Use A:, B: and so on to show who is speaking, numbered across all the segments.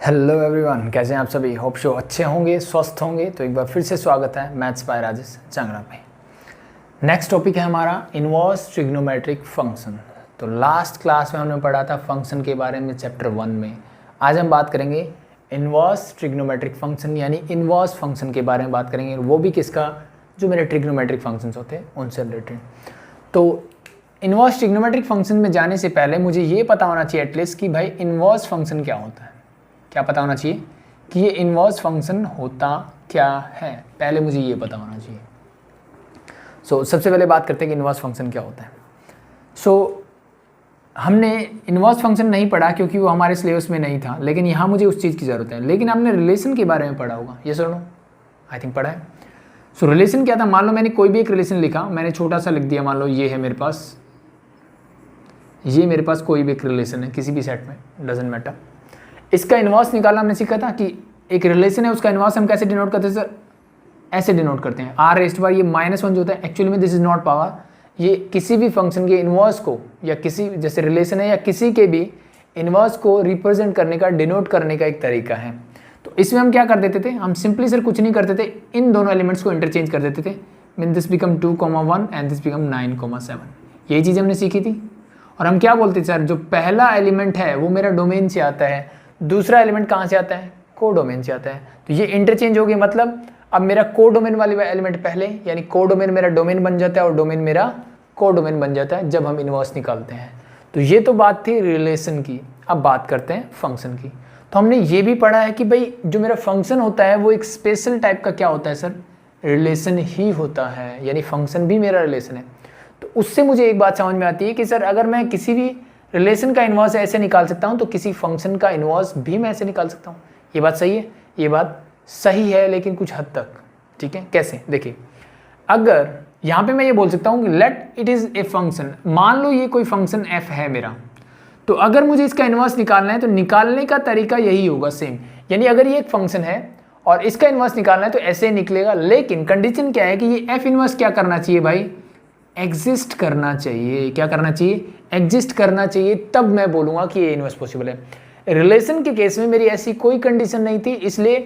A: Hello everyone, कैसे हैं आप सभी। होप शो अच्छे होंगे, स्वस्थ होंगे। तो एक बार फिर से स्वागत है मैथ्स बाय राजेश चांगड़ा में। नेक्स्ट टॉपिक है हमारा इनवर्स ट्रिग्नोमेट्रिक फंक्शन। तो लास्ट क्लास में हमने पढ़ा था फंक्शन के बारे में चैप्टर 1 में। आज हम बात करेंगे इनवर्स ट्रिग्नोमेट्रिक फंक्शन यानी इनवर्स फंक्शन के बारे में बात करेंगे, वो भी किसका, जो मेरे ट्रिग्नोमेट्रिक फंक्शंस होते हैं उनसे रिलेटेड। तो इनवर्स ट्रिग्नोमेट्रिक फंक्शन में जाने से पहले मुझे ये पता होना चाहिए एटलीस्ट कि भाई इनवर्स फंक्शन क्या होता है। क्या पता होना चाहिए कि ये इनवर्स फंक्शन होता क्या है, पहले मुझे ये पता होना चाहिए। सबसे पहले बात करते हैं कि इनवर्स फंक्शन क्या होता है। हमने इनवर्स फंक्शन नहीं पढ़ा क्योंकि वो हमारे सिलेबस में नहीं था, लेकिन यहाँ मुझे उस चीज़ की ज़रूरत है। लेकिन आपने रिलेशन के बारे में पढ़ा होगा, ये सुनो, आई थिंक पढ़ा है। रिलेशन क्या था, मान लो मैंने कोई भी एक रिलेशन लिखा, मैंने छोटा सा लिख दिया, मान लो ये है मेरे पास, ये मेरे पास कोई भी एक रिलेशन है किसी भी सेट में, डजेंट मैटर। इसका इनवर्स निकालना हमने सीखा था कि एक रिलेशन है, उसका इनवर्स हम कैसे डिनोट करते हैं सर, ऐसे डिनोट करते हैं r रेज़्ड बाय ये -1 जो होता है, एक्चुअली में दिस इज नॉट पावर। ये किसी भी फंक्शन के इनवर्स को या किसी जैसे रिलेशन है या किसी के भी इनवर्स को रिप्रेजेंट करने का, डिनोट करने का एक तरीका है। तो इसमें हम क्या कर देते थे, हम सिंपली सर कुछ नहीं करते थे, इन दोनों एलिमेंट्स को इंटरचेंज कर देते थे। Mean this become 2,1 and this become 9,7। यही चीज़ हमने सीखी थी। और हम क्या बोलते थे सर, जो पहला एलिमेंट है वो मेरा डोमेन से आता है, दूसरा एलिमेंट कहाँ से आता है, को डोमेन से आता है। तो ये इंटरचेंज हो गया, मतलब अब मेरा को डोमेन वाली एलिमेंट पहले, यानी को डोमेन मेरा डोमेन बन जाता है और डोमेन मेरा को डोमेन बन जाता है जब हम इनवर्स निकालते हैं। तो ये तो बात थी रिलेशन की। अब बात करते हैं फंक्शन की। तो हमने ये भी पढ़ा है कि भाई जो मेरा फंक्शन होता है वो एक स्पेशल टाइप का क्या होता है सर, रिलेशन ही होता है, यानी फंक्शन भी मेरा रिलेशन है। तो उससे मुझे एक बात समझ में आती है कि सर अगर मैं किसी भी रिलेशन का इनवर्स ऐसे निकाल सकता हूं तो किसी फंक्शन का इनवर्स भी मैं ऐसे निकाल सकता हूं। ये बात सही है, ये बात सही है, लेकिन कुछ हद तक। ठीक है, कैसे, देखिए, अगर यहां पे मैं ये बोल सकता हूं कि let it is a function, मान लो ये कोई फंक्शन f है मेरा, तो अगर मुझे इसका इनवर्स निकालना है तो निकालने का तरीका यही होगा सेम। यानी अगर ये एक फंक्शन है और इसका इनवर्स निकालना है तो ऐसे निकलेगा, लेकिन कंडीशन क्या है कि ये f इनवर्स क्या करना चाहिए भाई, एग्जिस्ट करना चाहिए। क्या करना चाहिए, एग्जिस्ट करना चाहिए, तब मैं बोलूंगा कि ये इनवर्स पॉसिबल है। रिलेशन के केस में मेरी ऐसी कोई कंडीशन नहीं थी, इसलिए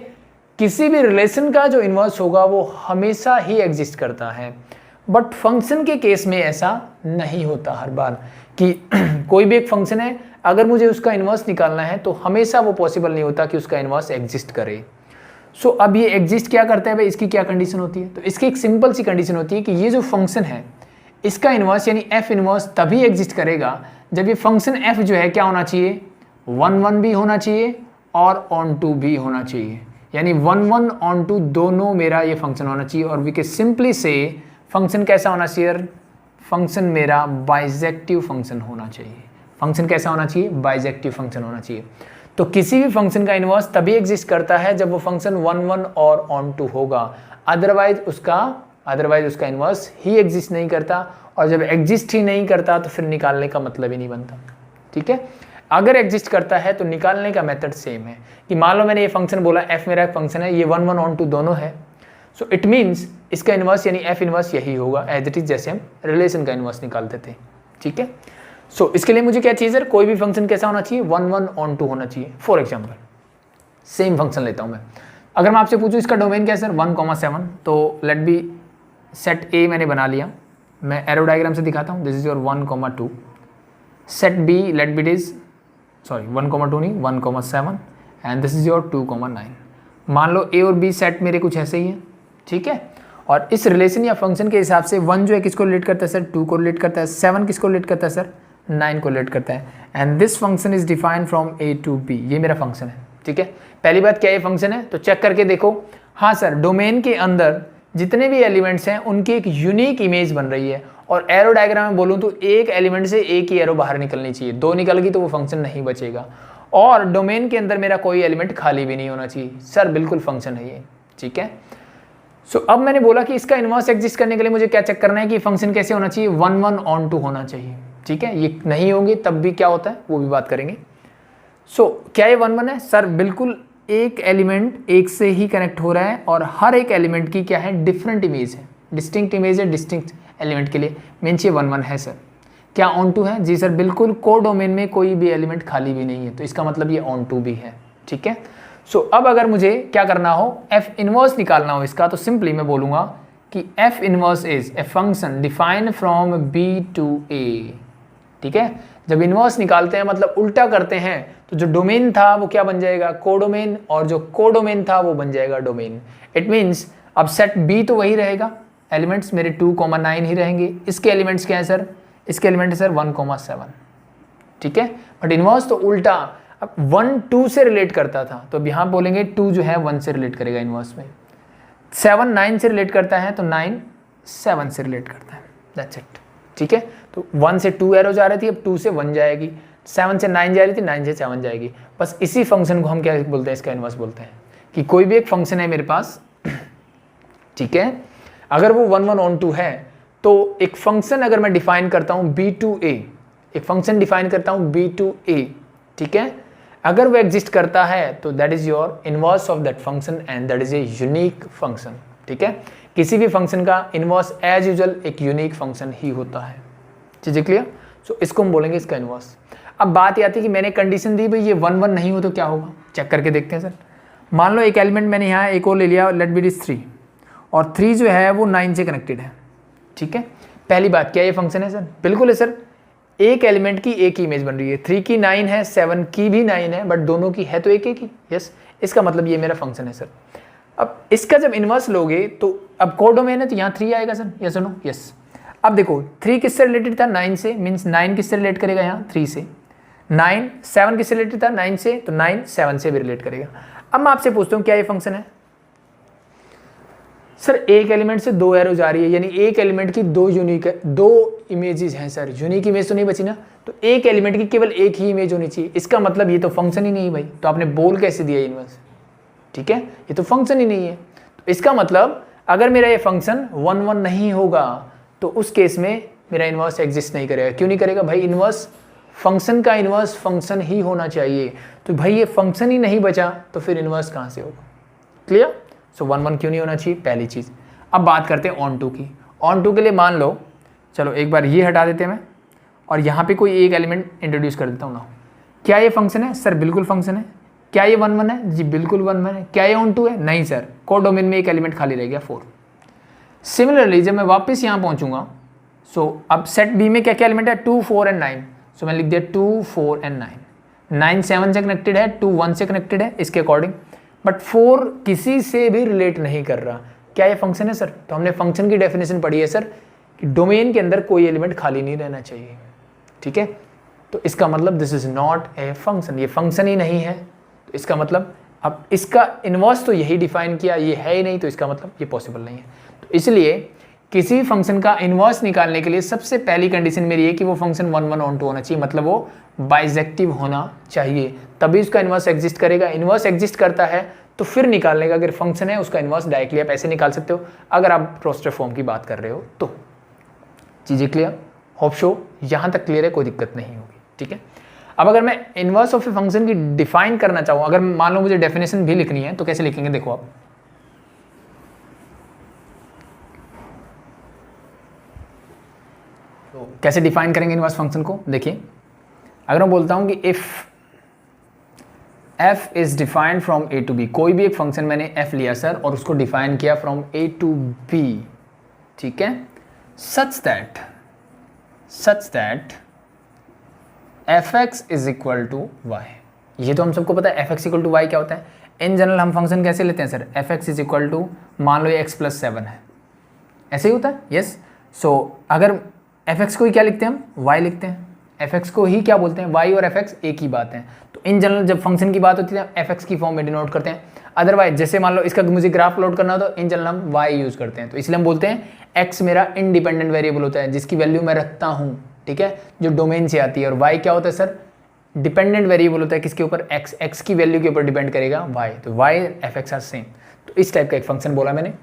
A: किसी भी रिलेशन का जो इनवर्स होगा वो हमेशा ही एग्जिस्ट करता है। बट फंक्शन के केस में ऐसा नहीं होता हर बार कि कोई भी एक फंक्शन है, अगर मुझे उसका इनवर्स निकालना है तो हमेशा वो पॉसिबल नहीं होता कि उसका इनवर्स एग्जिस्ट करे। अब ये एग्जिस्ट क्या करता है भाई, इसकी क्या कंडीशन होती है, तो इसकी एक सिंपल सी कंडीशन होती है कि ये जो फंक्शन है इसका इनवर्स यानी f इनवर्स तभी एग्जिस्ट करेगा जब ये फंक्शन f जो है क्या होना चाहिए, 1 1 भी होना चाहिए और ऑन टू भी होना चाहिए। यानी 1 1 ऑन टू दोनों मेरा ये फंक्शन होना चाहिए। और वी कैन सिंपली से फंक्शन कैसा होना चाहिए, फंक्शन मेरा बाइजेक्टिव फंक्शन होना चाहिए। फंक्शन कैसा होना चाहिए, बाइजेक्टिव फंक्शन होना चाहिए। तो किसी भी फंक्शन का इनवर्स तभी एग्जिस्ट करता है जब वो फंक्शन 1 1 और ऑन टू होगा, अदरवाइज उसका इनवर्स ही एग्जिस्ट नहीं करता। और जब एग्जिस्ट ही नहीं करता तो फिर निकालने का मतलब ही नहीं बनता। ठीक है, अगर एग्जिस्ट करता है तो निकालने का मेथड सेम है। कि मान लो मैंने ये फंक्शन बोला, f मेरा एक फंक्शन है, ये 1 1 ऑन टू दोनों है, सो इट मीन्स इसका इनवर्स यानी f इनवर्स यही होगा एज इट इज, जैसे हम रिलेशन का इनवर्स निकालते थे। ठीक है, इसके लिए मुझे क्या चाहिए सर, कोई भी फंक्शन कैसा होना चाहिए, 1 1 ऑन टू होना चाहिए। फॉर एग्जाम्पल सेम फंक्शन लेता हूँ मैं, अगर मैं आपसे पूछूँ इसका डोमेन क्या है सर, 1,7, तो लेट बी सेट A मैंने बना लिया, मैं एरो डायग्राम से दिखाता हूँ, this is your 1,2। Set B let be it is 1,2 नहीं 1,7 एंड दिस इज योर 2,9। मान लो A और B सेट मेरे कुछ ऐसे ही है। ठीक है, और इस रिलेशन या फंक्शन के हिसाब से 1 जो है किसको रिलेट करता है सर, 2 को रिलेट करता है, 7 किसको रिलेट करता है सर, 9 को रिलेट करता है। And this function is defined from A to B, ये मेरा फंक्शन है। ठीक है, पहली बात क्या ये फंक्शन है, तो चेक करके देखो, हाँ सर डोमेन के अंदर जितने भी एलिमेंट्स हैं उनकी एक यूनिक इमेज बन रही है। और एरो डायग्राम में बोलूँ तो एक एलिमेंट से एक ही एरो बाहर निकलनी चाहिए, 2 निकल गई तो वो फंक्शन नहीं बचेगा। और डोमेन के अंदर मेरा कोई एलिमेंट खाली भी नहीं होना चाहिए। सर बिल्कुल फंक्शन है ये। ठीक है, अब मैंने बोला कि इसका इनवर्स एग्जिस्ट करने के लिए मुझे क्या चेक करना है कि फंक्शन कैसे होना चाहिए, 1 1 ऑन टू होना चाहिए। ठीक है, ये नहीं होंगे तब भी क्या होता है वो भी बात करेंगे। क्या ये 1 1 है सर, बिल्कुल एक एलिमेंट एक से ही कनेक्ट हो रहा है और हर एक एलिमेंट की क्या है, डिफरेंट इमेज है, डिस्टिंक्ट इमेज है डिस्टिंक्ट एलिमेंट के लिए। मीन्स ये 1 1 है सर। क्या ऑन टू है, जी सर बिल्कुल, को डोमेन में कोई भी एलिमेंट खाली भी नहीं है, तो इसका मतलब ये ऑन टू भी है। ठीक है। सो अब अगर मुझे क्या करना हो, एफ इनवर्स निकालना हो इसका, तो सिंपली मैं बोलूँगा कि F inverse is a function defined from B to A. ठीक है, जब इनवर्स निकालते हैं मतलब उल्टा करते हैं, तो जो डोमेन था वो क्या बन जाएगा, कोडोमेन, और जो कोडोमेन था वो बन जाएगा डोमेन। इट मीन्स अब सेट बी तो वही रहेगा, एलिमेंट्स मेरे 2,9 ही रहेंगे। इसके एलिमेंट्स क्या है सर, इसके एलिमेंट है सर 1,7। ठीक है, बट इनवर्स तो उल्टा, अब 1 2 से रिलेट करता था, तो अब यहाँ बोलेंगे 2 जो है 1 से रिलेट करेगा इनवर्स में। 7 9 से रिलेट करता है, तो 9 7 से रिलेट करता है, दैट्स इट। ठीक है, तो 1 से 2 एरो जा रही थी, अब 2 से 1 जाएगी, 7 से 9 जा रही थी, 9 से 7 जाएगी। बस इसी फंक्शन को हम क्या बोलते हैं, इसका इनवर्स बोलते हैं। कि कोई भी एक फंक्शन है मेरे पास, ठीक है, अगर वो 1 1 ऑन 2 है, तो एक फंक्शन अगर मैं डिफाइन करता हूँ बी टू ए, एक फंक्शन डिफाइन करता हूँ बी टू ए, ठीक है, अगर वो एग्जिस्ट करता है तो that is your inverse of that function and that is a unique function. ठीक है, किसी भी फंक्शन का इनवर्स एज यूजुअल एक यूनिक फंक्शन ही होता है। चीजें क्लियर? सो इसको हम बोलेंगे इसका इनवर्स। अब बात ये आती है कि मैंने कंडीशन दी भाई ये 1 1 नहीं हो तो क्या होगा, चेक करके देखते हैं सर। मान लो एक एलिमेंट मैंने यहाँ एक और ले लिया, लेट बी इज 3, और 3 जो है वो 9 से कनेक्टेड है। ठीक है, पहली बात, क्या ये फंक्शन है सर? बिल्कुल है सर, एक एलिमेंट की एक ही इमेज बन रही है, 3 की 9 है, 7 की भी 9 है, बट दोनों की है तो एक ही। यस, इसका मतलब ये मेरा फंक्शन है सर। अब इसका जब इनवर्स लोगे तो अब कोडोमेन है तो यहाँ 3 आएगा सर, यस नो? यस। अब देखो 3 किससे रिलेटेड था, 9 से, मीन्स 9 किससे रिलेट करेगा यहाँ, 3 से। 9 7 किससे रिलेटेड था, 9 से, तो 9 7 से भी रिलेट करेगा। अब मैं आपसे पूछता हूँ क्या ये फंक्शन है? सर एक एलिमेंट से 2 एरो जा रही है, यानी एक एलिमेंट की 2 यूनिक 2 इमेजेस हैं सर। यूनिक इमेज तो नहीं बची ना, तो एक एलिमेंट की केवल एक ही इमेज होनी चाहिए। इसका मतलब ये तो फंक्शन ही नहीं भाई, तो आपने बोल कैसे दिया इनवर्स? ठीक है, ये तो फंक्शन ही नहीं है। तो इसका मतलब अगर मेरा ये फंक्शन 1 1 नहीं होगा तो उस केस में मेरा इनवर्स एग्जिस्ट नहीं करेगा। क्यों नहीं करेगा भाई? इनवर्स फंक्शन का इनवर्स फंक्शन ही होना चाहिए। तो भाई ये फंक्शन ही नहीं बचा तो फिर इनवर्स कहाँ से होगा? क्लियर? सो 1 1 क्यों नहीं होना चाहिए, पहली चीज़। अब बात करते हैं ऑन टू की। ऑन टू के लिए मान लो, चलो एक बार ये हटा देते हैं मैं, और यहाँ पे कोई एक एलिमेंट इंट्रोड्यूस कर देता हूँ ना। क्या ये फंक्शन है सर? बिल्कुल फंक्शन है। क्या ये 1 1 है? जी बिल्कुल 1 1 है। क्या ये ऑन टू है? नहीं सर, कोडोमेन में एक एलिमेंट खाली रह गया 4। सिमिलरली जब मैं वापस यहाँ पहुँचूंगा, सो अब सेट बी में क्या क्या एलिमेंट है, 2 4 एंड 9। सो मैं लिख दिया 2 4 एंड 9। 9 7 से कनेक्टेड है, 2 1 से कनेक्टेड है इसके अकॉर्डिंग, बट 4 किसी से भी रिलेट नहीं कर रहा। क्या ये फंक्शन है सर? तो हमने फंक्शन की डेफिनेशन पढ़ी है सर कि डोमेन के अंदर कोई एलिमेंट खाली नहीं रहना चाहिए। ठीक है, तो इसका मतलब this is not a function, ये फंक्शन ही नहीं है। तो इसका मतलब अब इसका इनवर्स तो यही डिफाइन किया, ये है ही नहीं, तो इसका मतलब ये पॉसिबल नहीं है। तो इसलिए किसी फंक्शन का इनवर्स निकालने के लिए सबसे पहली कंडीशन मेरी है कि वो फंक्शन 1 1 ऑन टू होना चाहिए, मतलब वो बाइजेक्टिव होना चाहिए, तभी उसका इनवर्स एग्जिस्ट करेगा। इनवर्स एग्जिस्ट करता है तो फिर निकालने का, अगर फंक्शन है उसका इनवर्स डायरेक्टली आप ऐसे निकाल सकते हो, अगर आप रोस्टर फॉर्म की बात कर रहे हो तो। चीज़ें क्लियर? होप शो यहाँ तक क्लियर है, कोई दिक्कत नहीं होगी। ठीक है, अब अगर मैं इनवर्स ऑफ ए फंक्शन की डिफाइन करना चाहूँ, अगर मान लो मुझे डेफिनेशन भी लिखनी है, तो कैसे लिखेंगे देखो आप। तो कैसे डिफाइन करेंगे इनवर्स फंक्शन को? देखिए, अगर मैं बोलता हूँ कि if f is defined from a to b, कोई भी एक फंक्शन मैंने f लिया सर और उसको डिफाइन किया फ्रॉम a टू b, ठीक है, such that fx is equal to y। ये तो हम सबको पता है fx इक्वल टू y क्या होता है। इन जनरल हम फंक्शन कैसे लेते हैं sir? fx is equal to, मान लो ये x + 7 है, ऐसे ही होता है। यस, सो अगर fx को ही क्या लिखते हैं हम? y लिखते हैं। fx को ही क्या बोलते हैं? y और fx एक ही बात है। तो इन जनरल जब फंक्शन की बात होती है fx की फॉर्म में डिनोट करते हैं। अदरवाइज जैसे मान लो इसका मुझे ग्राफ प्लॉट करना हो तो इन जनरल हम y यूज़ करते हैं। तो इसलिए हम बोलते हैं x मेरा इंडिपेंडेंट वेरिएबल होता है, जिसकी वैल्यू मैं रखता हूँ, ठीक है, जो डोमेन से आती है। और y क्या होता है सर? डिपेंडेंट वेरिएबल होता है, किसके ऊपर? x की वैल्यू के ऊपर डिपेंड करेगा y। तो y fx आर सेम। तो इस टाइप का एक फंक्शन बोला मैंने।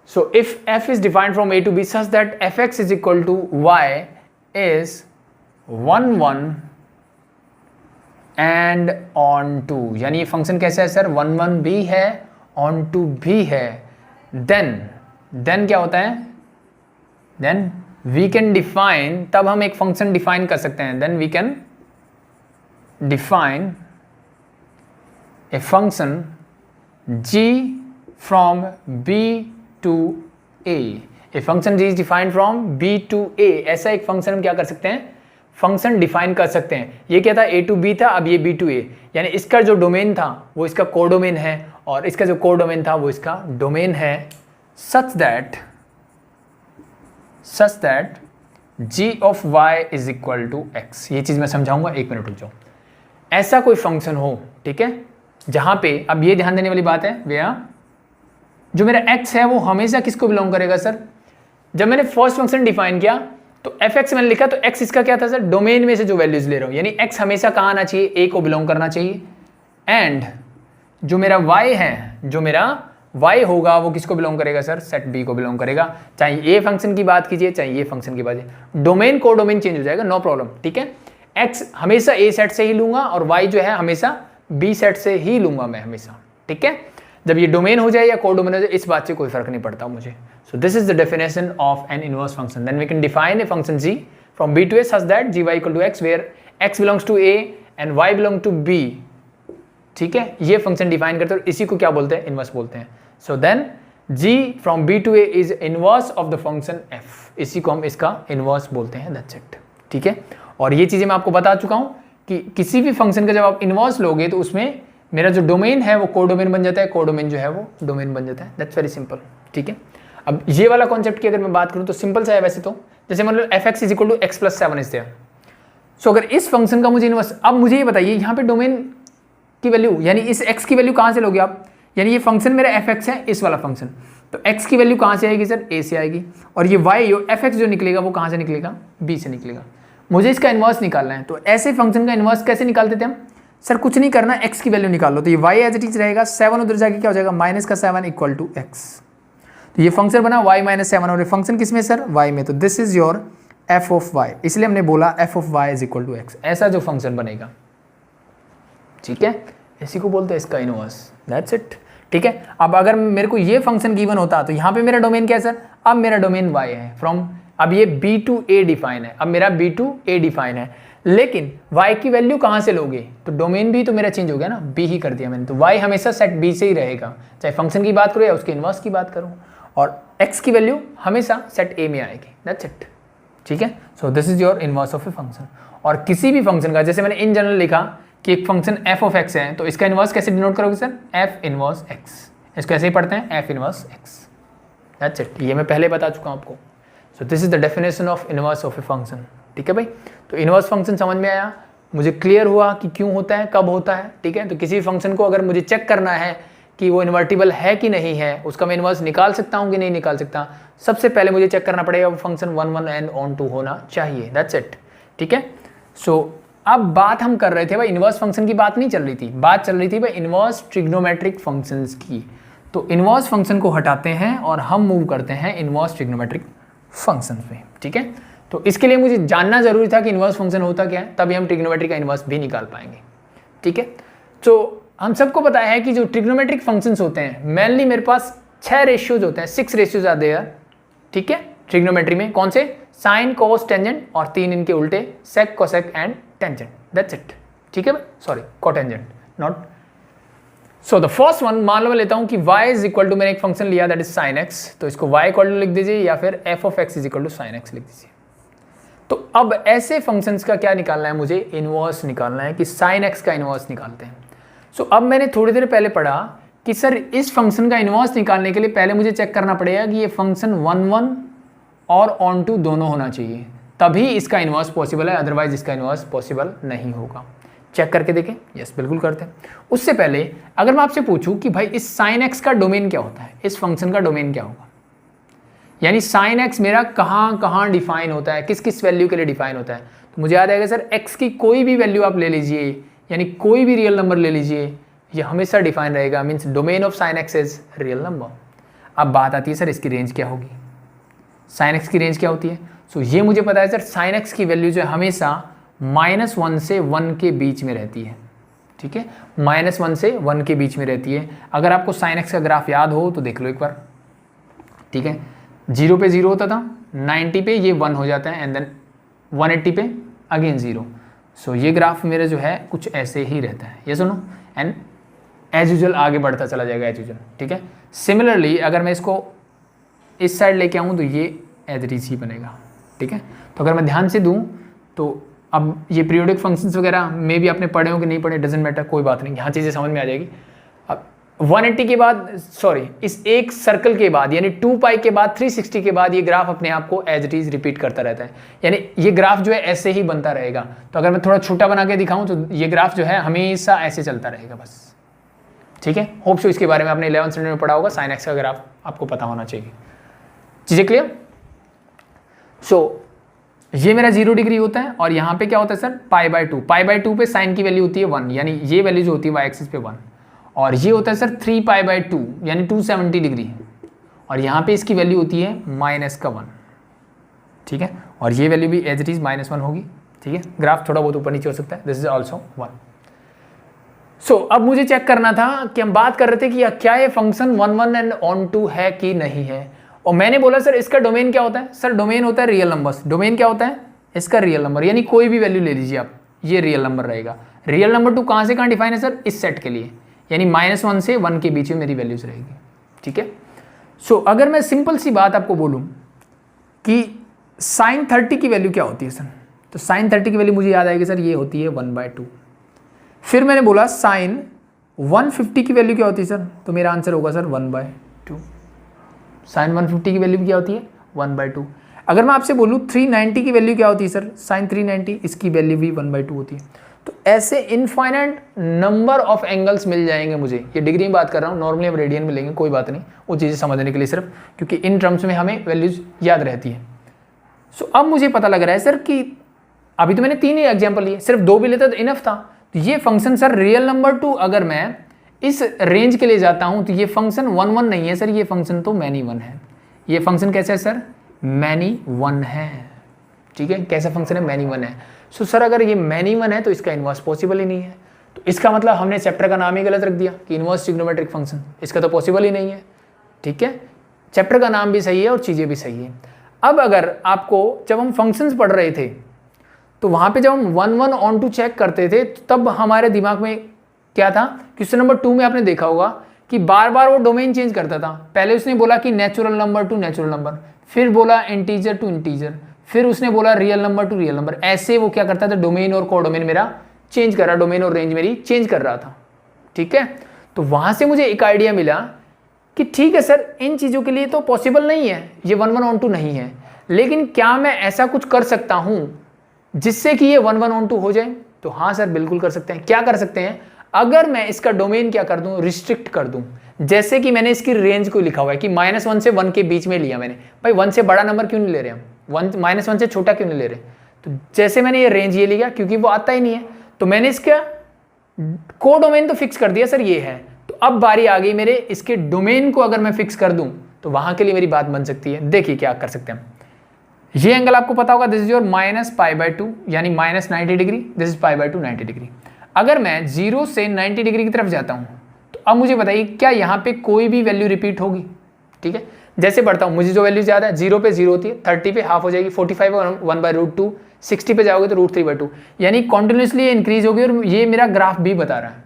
A: So if f is defined from a to b such that fx is equal to y is 1 1 and onto, यानी ये फंक्शन कैसा है सर? 1 1 भी है, ऑन टू भी है। देन क्या होता है? देन वी कैन डिफाइन, तब हम एक फंक्शन डिफाइन कर सकते हैं। Then we can define a function g from b to a, a function g is defined from b to a, ऐसा एक फंक्शन हम क्या कर सकते हैं, फंक्शन डिफाइन कर सकते हैं। ये क्या था, a to b था, अब ये b to a, यानी इसका जो डोमेन था वो इसका कोडोमेन है और इसका जो कोडोमेन था वो इसका डोमेन है, such that g of y is equal to x। ये चीज मैं समझाऊंगा, एक मिनट रुक जाओ। ऐसा कोई फंक्शन हो, ठीक है, जहां पे, अब ये ध्यान देने वाली बात है भैया, जो मेरा x है वो हमेशा किसको बिलोंग करेगा सर, जब मैंने फर्स्ट फंक्शन डिफाइन किया तो fx मैंने लिखा तो x इसका क्या था सर, डोमेन में से जो वैल्यूज ले रहा हूं, यानी x हमेशा कहाँ आना चाहिए, a को बिलोंग करना चाहिए। एंड जो मेरा y है, जो मेरा y होगा वो किसको बिलोंग करेगा सर, सेट b को बिलोंग करेगा। चाहे a फंक्शन की बात कीजिए चाहे ये फंक्शन की बात कीजिए, डोमेन को डोमेन चेंज हो जाएगा, नो प्रॉब्लम, ठीक है। x हमेशा a सेट से ही लूंगा और y जो है हमेशा b सेट से ही लूंगा मैं हमेशा, ठीक है। जब ये डोमेन हो जाए या को डोमेन हो जाए इस बात से कोई फर्क नहीं पड़ता मुझे। So this is the definition of an inverse function, then we can define a function g from b to a such that gy equal to x where x belongs to a and y belong to b, ठीक है। ये function define करते हैं, इसी को क्या बोलते हैं, इनवर्स बोलते हैं। So then g from b to a is inverse of the function f, इसी को हम इसका इनवर्स बोलते हैं, दैट्स इट, ठीक है। और ये चीजें मैं आपको बता चुका हूं कि किसी भी फंक्शन का जब आप इनवर्स लोगे तो उसमें मेरा जो डोमेन है वो कोडोमेन बन जाता है, कोडोमेन जो है वो डोमेन बन जाता है, दैट्स वेरी सिंपल, ठीक है। अब ये वाला कॉन्सेप्ट की अगर मैं बात करूं तो सिंपल सा है वैसे तो, जैसे मान लो fx is equal to x plus 7 is there. So अगर इस फंक्शन का मुझे इनवर्स, अब मुझे ये बताइए यहाँ पे डोमेन की वैल्यू, यानी इस x की वैल्यू कहाँ से लोगे आप, यानी ये फंक्शन मेरा fx है, इस वाला फंक्शन, तो x की वैल्यू कहाँ से आएगी सर, a से आएगी, और ये y fx जो निकलेगा वो कहाँ से निकलेगा, b से निकलेगा। मुझे इसका इनवर्स निकालना है, तो ऐसे फंक्शन का इनवर्स कैसे निकालते थे हम सर, कुछ नहीं करना, x की वैल्यू निकाल लो, तो ये y एज इट इज रहेगा, 7 उधर जाके क्या हो जाएगा, माइनस का 7 इक्वल टू x, तो ये फंक्शन बना y माइनस 7, और ये फंक्शन किस में सर, y में, तो this is your f of y, इसलिए हमने बोला f of y is equal to x, ऐसा जो फंक्शन बनेगा, ठीक है, इसी को बोलते हैं इसका इनवर्स, दैट्स इट, ठीक है। अब अगर मेरे को ये फंक्शन गिवन होता तो यहाँ पे मेरा डोमेन क्या है सर, अब मेरा डोमेन y है फ्रॉम, अब ये b to a डिफाइन है, अब मेरा b to a डिफाइन है, लेकिन y की वैल्यू कहाँ से लोगे, तो डोमेन भी तो मेरा चेंज हो गया ना, b ही कर दिया मैंने, तो y हमेशा सेट b से ही रहेगा, चाहे फंक्शन की बात करूँ या उसके इनवर्स की बात करूँ, और x की वैल्यू हमेशा सेट a में आएगी, दैट्स इट, ठीक है। सो this is your inverse of a function. और किसी भी फंक्शन का, जैसे मैंने इन जनरल लिखा कि एक फंक्शन f ऑफ x है, तो इसका इनवर्स कैसे डिनोट करोगे सर, f इनवर्स x, इसको ऐसे ही पढ़ते हैं f inverse x, that's it, ये मैं पहले बता चुका हूँ आपको। सो this is the definition of inverse of a function, ठीक है भाई। तो इनवर्स फंक्शन समझ में आया, मुझे क्लियर हुआ कि क्यों होता है, कब होता है, ठीक है। तो किसी फंक्शन को अगर मुझे चेक करना है कि वो इन्वर्टिबल है कि नहीं है, उसका मैं इनवर्स निकाल सकता हूँ कि नहीं निकाल सकता, सबसे पहले मुझे चेक करना पड़ेगा वो फंक्शन 1 1 एंड ऑन 2 होना चाहिए, दैट्स इट, ठीक है। सो अब बात हम कर रहे थे भाई, इनवर्स फंक्शन की बात नहीं चल रही थी, बात चल रही थी भाई इनवर्स ट्रिग्नोमेट्रिक फंक्शंस की। तो इनवर्स फंक्शन को हटाते हैं और हम मूव करते हैं इनवर्स ट्रिग्नोमेट्रिक फंक्शन पे, ठीक है। तो इसके लिए मुझे जानना जरूरी था कि इनवर्स फंक्शन होता क्या है, तभी हम ट्रिग्नोमेट्री का इनवर्स भी निकाल पाएंगे, ठीक है। तो हम सबको पता है कि जो ट्रिग्नोमेट्रिक फंक्शंस होते हैं, मेनली मेरे पास 6 रेशियोज होते हैं, 6 रेशियोज आते हैं, ठीक है, ट्रिग्नोमेट्री में। कौन से, साइन, कोस, टेंजेंट, और 3 इनके उल्टे, sec, cosec and tangent, that's it, ठीक है, sorry cotangent not. So the first one, मान लो मैं लेता हूं कि y इज इक्वल टू, मैंने एक फंक्शन लिया दैट इज साइन x, तो इसको y इक्वल टू लिख दीजिए या फिर f of x is equal to sine x लिख दीजिए। तो अब ऐसे फंक्शंस का क्या निकालना है, मुझे इनवर्स निकालना है कि साइन x का इनवर्स निकालते हैं। सो अब मैंने थोड़ी देर पहले पढ़ा कि सर इस फंक्शन का इनवर्स निकालने के लिए पहले मुझे चेक करना पड़ेगा कि ये फंक्शन 1 1 और ऑन टू दोनों होना चाहिए, तभी इसका इनवर्स पॉसिबल है, अदरवाइज इसका इनवर्स पॉसिबल नहीं होगा। चेक करके देखें, यस बिल्कुल करते हैं। उससे पहले अगर मैं आपसे पूछूं कि भाई इस साइन x का डोमेन क्या होता है, इस फंक्शन का डोमेन क्या होगा, यानी साइन x मेरा कहाँ कहाँ डिफाइन होता है, किस किस वैल्यू के लिए डिफाइन होता है, तो मुझे याद आएगा सर x की कोई भी वैल्यू आप ले लीजिए, यानी कोई भी रियल नंबर ले लीजिए, ये हमेशा डिफाइन रहेगा, means domain of sine x is real number. अब बात आती है सर इसकी रेंज क्या होगी, साइन x की रेंज क्या होती है। सो ये मुझे पता है सर, साइन x की वैल्यू जो है हमेशा -1 से 1 के बीच में रहती है, ठीक है, -1 से 1 के बीच में रहती है। अगर आपको साइन x का ग्राफ याद हो तो देख लो एक बार, ठीक है, 0 पे 0 होता था, 90 पे ये 1 हो जाता है, एंड देन 180 पे अगेन 0। सो ये ग्राफ मेरा जो है कुछ ऐसे ही रहता है, ये सुनो, एंड एज यूजुअल आगे बढ़ता चला जाएगा एज यूजुअल, ठीक है। सिमिलरली अगर मैं इसको इस साइड लेके आऊँ तो ये एज इट इज ही बनेगा, ठीक है। तो अगर मैं ध्यान से दूँ तो अब ये पीरियोडिक फंक्शंस वगैरह में भी आपने पढ़े हो कि नहीं पढ़े, डजेंट मैटर, कोई बात नहीं, यहाँ चीज़ें समझ में आ जाएगी। अब 180 के बाद, सॉरी, इस एक सर्कल के बाद यानी 2 पाई के बाद 360 के बाद ये ग्राफ अपने आप को एज इट इज रिपीट करता रहता है, यानी ये ग्राफ जो है ऐसे ही बनता रहेगा। तो अगर मैं थोड़ा छोटा बना के दिखाऊं तो ये ग्राफ जो है हमेशा ऐसे चलता रहेगा बस, ठीक है। होप सो इसके बारे में आपने 11th स्टैंडर्ड में पढ़ा होगा, साइन एक्स का ग्राफ आपको पता होना चाहिए। चीज़ें क्लियर? सो ये मेरा 0 डिग्री होता है और यहाँ पे क्या होता है सर, π/2। π/2 पे साइन की वैल्यू होती है 1, यानी ये वैल्यू जो होती है y एक्सिस पे 1, और ये होता है सर 3π/2 यानी 270 डिग्री, और यहाँ पे इसकी वैल्यू होती है -1, ठीक है। और ये वैल्यू भी एज इट इज -1 होगी, ठीक है। ग्राफ थोड़ा बहुत ऊपर नीचे हो सकता है, दिस इज ऑल्सो 1। सो अब मुझे चेक करना था कि हम बात कर रहे थे कि क्या ये फंक्शन 1 1 एंड ऑन टू है कि नहीं है, और मैंने बोला सर इसका डोमेन क्या होता है। सर डोमेन होता है रियल नंबर्स। डोमेन क्या होता है इसका, रियल नंबर, यानी कोई भी वैल्यू ले लीजिए आप, ये रियल नंबर रहेगा। रियल नंबर 2 कहाँ से कहाँ डिफाइन है सर, इस सेट के लिए, यानी -1 से 1 के बीच में मेरी वैल्यूज रहेगी, ठीक है। सो अगर मैं सिंपल सी बात आपको बोलूँ कि sin 30 की वैल्यू क्या होती है सर, तो sin 30 की वैल्यू मुझे याद आएगी सर, ये होती है 1/2। फिर मैंने बोला sin 150 की वैल्यू क्या होती है सर, तो मेरा आंसर होगा सर 1/2। sin 150 की वैल्यू क्या होती है 1/2। अगर मैं आपसे बोलूँ 390 की वैल्यू क्या होती है सर, sin 390, इसकी वैल्यू भी 1/2 होती है। तो ऐसे इनफाइनाइट नंबर ऑफ एंगल्स मिल जाएंगे मुझे, ये डिग्री में बात कर रहा हूँ, नॉर्मली हम रेडियन में लेंगे, कोई बात नहीं, वो चीज़ें समझने के लिए सिर्फ, क्योंकि इन टर्म्स में हमें वैल्यूज याद रहती है। सो अब मुझे पता लग रहा है सर कि अभी तो मैंने 3 ही एग्जाम्पल लिए, सिर्फ 2 भी लेता तो इनफ था। तो ये फंक्शन सर रियल नंबर 2 अगर मैं इस रेंज के लिए जाता हूं तो ये फंक्शन 1 1 नहीं है सर, ये फंक्शन तो मैनी 1 है। ये फंक्शन कैसा है सर, मैनी 1 है, ठीक है। कैसा फंक्शन है, मैनी 1 है। सो सर अगर ये मैनी 1 है तो इसका इनवर्स पॉसिबल ही नहीं है, तो इसका मतलब हमने चैप्टर का नाम ही गलत रख दिया कि इनवर्स ट्रिग्नोमेट्रिक फंक्शन, इसका तो पॉसिबल ही नहीं है, ठीक है। चैप्टर का नाम भी सही है और चीज़ें भी सही है। अब अगर आपको जब हम फंक्शंस पढ़ रहे थे तो वहाँ पे जब हम 1 1 ऑन टू चेक करते थे तब हमारे दिमाग में क्या था, क्वेश्चन नंबर 2 में आपने देखा होगा कि बार बार वो डोमेन चेंज करता था। पहले उसने बोला कि natural number two natural number, फिर बोला इंटीजर टू इंटीजर, फिर उसने बोला real number two real number. ऐसे वो क्या करता था, डोमेन और कोडोमेन मेरा चेंज कर रहा, डोमेन और रेंज मेरी चेंज कर रहा था, ठीक है। तो वहाँ से मुझे एक आइडिया मिला कि ठीक है सर, इन चीज़ों के लिए तो पॉसिबल नहीं है, ये 1 1 ऑन टू नहीं है, लेकिन क्या मैं ऐसा कुछ कर सकता हूँ जिससे कि ये 1 1 ऑन टू हो जाए। तो हाँ सर बिल्कुल कर सकते हैं। क्या कर सकते हैं, अगर मैं इसका डोमेन क्या कर दूं, रिस्ट्रिक्ट कर दूं। जैसे कि मैंने इसकी रेंज को लिखा हुआ है कि -1 से 1 के बीच में लिया मैंने, भाई 1 से बड़ा नंबर क्यों नहीं ले रहे हम, -1 से छोटा क्यों नहीं ले रहे। तो जैसे मैंने ये रेंज ये लिया, क्योंकि वो आता ही नहीं है, तो मैंने इसका को डोमेन तो फिक्स कर दिया सर ये है। तो अब बारी आ गई मेरे इसके डोमेन को अगर मैं फिक्स कर दूं तो वहां के लिए मेरी बात बन सकती है। देखिए क्या कर सकते हैं हम, ये एंगल आपको पता होगा, दिस इज योर -π/2 यानी -90 डिग्री, दिस इज π/2 90 डिग्री। अगर मैं 0 से 90 डिग्री की तरफ जाता हूँ तो अब मुझे बताइए क्या यहाँ पे कोई भी वैल्यू रिपीट होगी, ठीक है। जैसे बढ़ता हूँ, मुझे जो वैल्यू ज़्यादा है, 0 पे 0 होती है, 30 पे हाफ हो जाएगी, 45 1/√2, 60 पे जाओगे तो √3/2, यानी कॉन्टिन्यूसली इंक्रीज होगी और ये मेरा ग्राफ भी बता रहा है,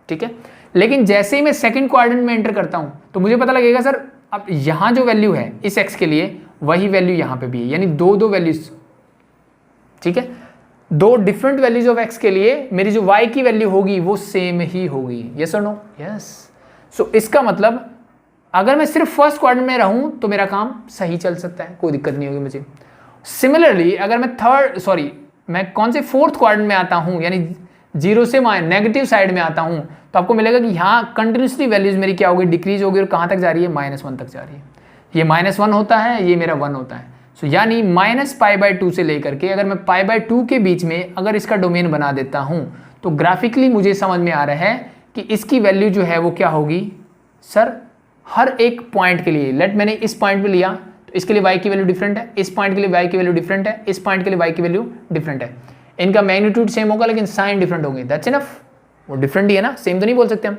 A: ठीक है। लेकिन जैसे ही मैं सेकंड क्वाड्रेंट में एंटर करता हूँ तो मुझे पता लगेगा सर अब यहाँ जो वैल्यू है इस x के लिए वही वैल्यू यहाँ पे भी है, यानी दो वैल्यूज, ठीक है। 2 डिफरेंट वैल्यूज ऑफ x के लिए मेरी जो y की वैल्यू होगी वो सेम ही होगी, यस और नो, यस। सो इसका मतलब अगर मैं सिर्फ फर्स्ट क्वाड्रेंट में रहूं तो मेरा काम सही चल सकता है, कोई दिक्कत नहीं होगी मुझे। सिमिलरली अगर मैं मैं कौन से फोर्थ क्वाड्रेंट में आता हूं, यानी 0 से नेगेटिव साइड में आता हूं, तो आपको मिलेगा कि यहाँ कंटिन्यूसली वैल्यूज मेरी क्या होगी, डिक्रीज होगी, और कहाँ तक जा रही है, -1 तक जा रही है। ये -1 होता है, ये मेरा 1 होता है। सो यानी -π/2 से लेकर के अगर मैं π/2 के बीच में अगर इसका डोमेन बना देता हूँ तो ग्राफिकली मुझे समझ में आ रहा है कि इसकी वैल्यू जो है वो क्या होगी सर, हर एक पॉइंट के लिए, मैंने इस पॉइंट पे लिया तो इसके लिए y की वैल्यू डिफरेंट है, इस पॉइंट के लिए y की वैल्यू डिफरेंट है, इस पॉइंट के लिए y की वैल्यू डिफरेंट है। इनका मैग्नीट्यूड सेम होगा लेकिन साइन डिफरेंट होंगे, दैट्स इनफ। वो डिफरेंट ही है ना, सेम तो नहीं बोल सकते हम।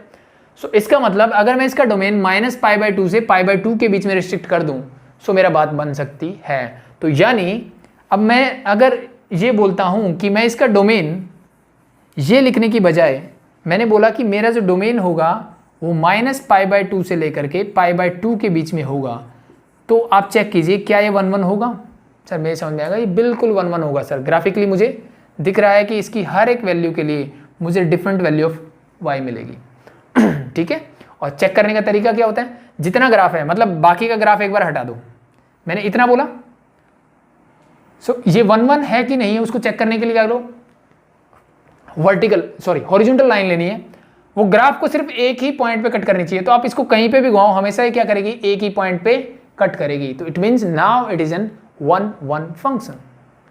A: सो इसका मतलब अगर मैं इसका डोमेन -π/2 से π/2 के बीच में रिस्ट्रिक्ट कर दूं सो मेरा बात बन सकती है। तो यानी अब मैं अगर ये बोलता हूं कि मैं इसका डोमेन ये लिखने की बजाय मैंने बोला कि मेरा जो डोमेन होगा वो -π/2 से लेकर के π/2 के बीच में होगा। तो आप चेक कीजिए क्या ये 1 1 होगा? सर मेरे समझ में आएगा ये बिल्कुल 1 1 होगा सर। ग्राफिकली मुझे दिख रहा है कि इसकी हर एक वैल्यू के लिए मुझे डिफरेंट वैल्यू ऑफ y मिलेगी। ठीक है, और चेक करने का तरीका क्या होता है, जितना ग्राफ है मतलब बाकी का ग्राफ एक बार हटा दो, मैंने इतना बोला। ये 1 1 है कि नहीं है उसको चेक करने के लिए क्या करो, हॉरिजॉन्टल लाइन लेनी है, वो ग्राफ को सिर्फ एक ही पॉइंट पे कट करनी चाहिए। तो आप इसको कहीं पे भी घुमाओ हमेशा ये क्या करेगी, एक ही पॉइंट पे कट करेगी। तो it means now it is an 1 1 function.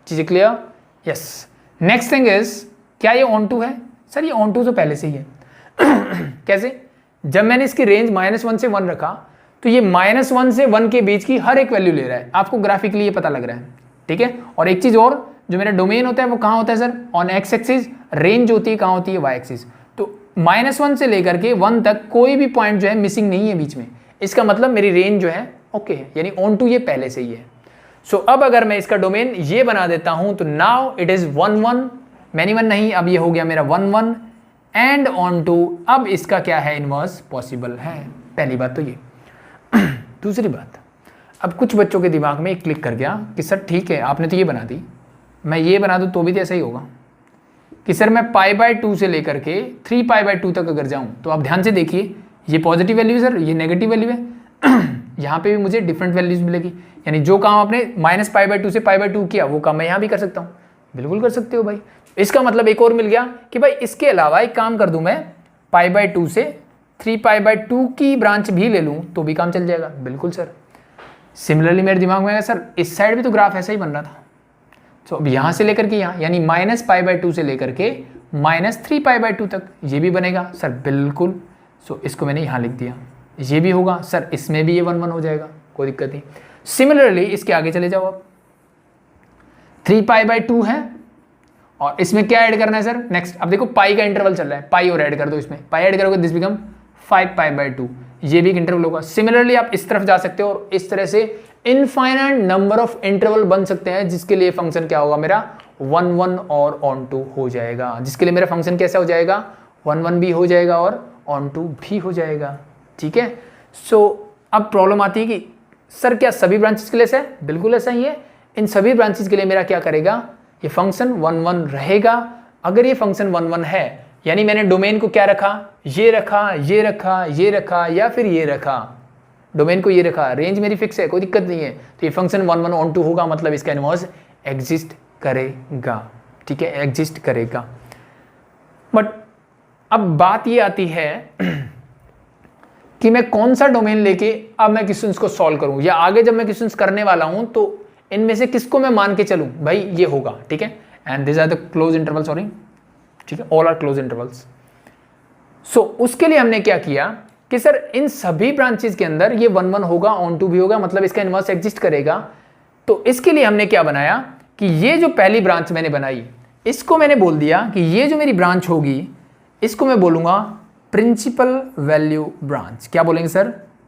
A: चीजें clear? Yes. Next thing is, क्या ये ऑन टू है? सर ये ऑन टू तो पहले से ही है। कैसे? जब मैंने इसकी रेंज -1 से 1 रखा तो ये -1 से 1 के बीच की हर एक वैल्यू ले रहा है, आपको ग्राफिकली ये पता लग रहा है। ठीक है, और एक चीज और, जो मेरा डोमेन होता है वो कहाँ होता है sir, on x axis, range होती है कहाँ होती है, वाई एक्सिस। तो -1 से लेकर के 1 तक कोई भी पॉइंट जो है मिसिंग नहीं है बीच में, इसका मतलब मेरी रेंज जो है ओके है, यानी ऑन टू ये पहले से ही है। सो अब अगर मैं इसका डोमेन ये बना देता हूं तो नाउ इट इज 1 1, मैनी 1 नहीं, अब ये हो गया मेरा 1 1 एंड ऑन टू। अब इसका क्या है, इनवर्स पॉसिबल है। पहली बात तो ये। दूसरी बात, अब कुछ बच्चों के दिमाग में एक क्लिक कर गया कि सर ठीक है आपने तो ये बना दी, मैं ये बना दूं तो भी तो ऐसा ही होगा कि सर मैं π/2 से लेकर के 3π/2 तक अगर जाऊं तो आप ध्यान से देखिए, ये पॉजिटिव वैल्यू है सर, ये नेगेटिव वैल्यू है। यहाँ पे भी मुझे डिफरेंट वैल्यूज मिलेगी, यानी जो काम आपने -π/2 से π/2 किया वो काम मैं यहाँ भी कर सकता हूँ। बिल्कुल कर सकते हो भाई। इसका मतलब एक और मिल गया कि भाई इसके अलावा एक काम कर दूं, मैं π/2 से 3π/2 की ब्रांच भी ले लूँ तो भी काम चल जाएगा। बिल्कुल सर। सिमिलरली मेरे दिमाग में आया सर इस साइड भी तो ग्राफ ऐसा ही बन रहा था, तो अब यहाँ से लेकर के यहाँ यानी -π/2 से लेकर के -3π/2 तक ये भी बनेगा सर। बिल्कुल। सो इसको मैंने यहाँ लिख दिया, ये भी होगा सर, इसमें भी ये 1 1 हो जाएगा, कोई दिक्कत नहीं। सिमिलरली इसके आगे चले जाओ, आप 3π/2 है और इसमें क्या ऐड करना है सर, नेक्स्ट। अब देखो पाई का इंटरवल चल रहा है, पाई और ऐड कर दो, इसमें पाई ऐड करोगे दिस बिकम 5π/2, ये भी एक इंटरवल होगा। सिमिलरली आप इस तरफ जा सकते हो और इस तरह से इनफाइनाइट नंबर ऑफ इंटरवल बन सकते हैं, जिसके लिए फंक्शन क्या होगा मेरा 1 1 और ऑन टू हो जाएगा, जिसके लिए मेरा फंक्शन कैसा हो जाएगा 1 1 भी हो जाएगा और ऑन टू भी हो जाएगा। ठीक है। सो अब प्रॉब्लम आती है कि सर क्या सभी ब्रांचेस के लिए ऐसा है? बिल्कुल ऐसा ही है। इन सभी ब्रांचेस के लिए मेरा क्या करेगा, ये फंक्शन 1 1 रहेगा। अगर ये फंक्शन 1 1 है यानी मैंने डोमेन को क्या रखा, ये रखा, ये रखा, ये रखा या फिर ये रखा, डोमेन को ये रखा, रेंज मेरी फिक्स है, कोई दिक्कत नहीं है, तो ये फंक्शन 1 1 ऑन टू होगा, मतलब इसका इनवर्स एग्जिस्ट करेगा। ठीक है, एग्जिस्ट करेगा। बट अब बात ये आती है कि मैं कौन सा डोमेन लेके अब मैं क्वेश्चंस को सॉल्व करूं, या आगे जब मैं क्वेश्चंस करने वाला हूं तो इनमें से किसको मैं मान के चलूं, भाई ये होगा। ठीक है, and this are the close interval, sorry, ठीक है, all are close intervals. So उसके लिए हमने क्या किया कि सर इन सभी ब्रांचेस के अंदर ये 1 1 होगा, ऑन टू भी होगा, मतलब इसका इनवर्स एग्जिस्ट करेगा। तो इसके लिए हमने क्या बनाया कि ये जो पहली ब्रांच मैंने बनाई, इसको मैंने बोल दिया कि ये जो मेरी ब्रांच होगी इसको मैं बोलूंगा प्रिंसिपल वैल्यू ब्रांच। क्या बोलेंगे सर?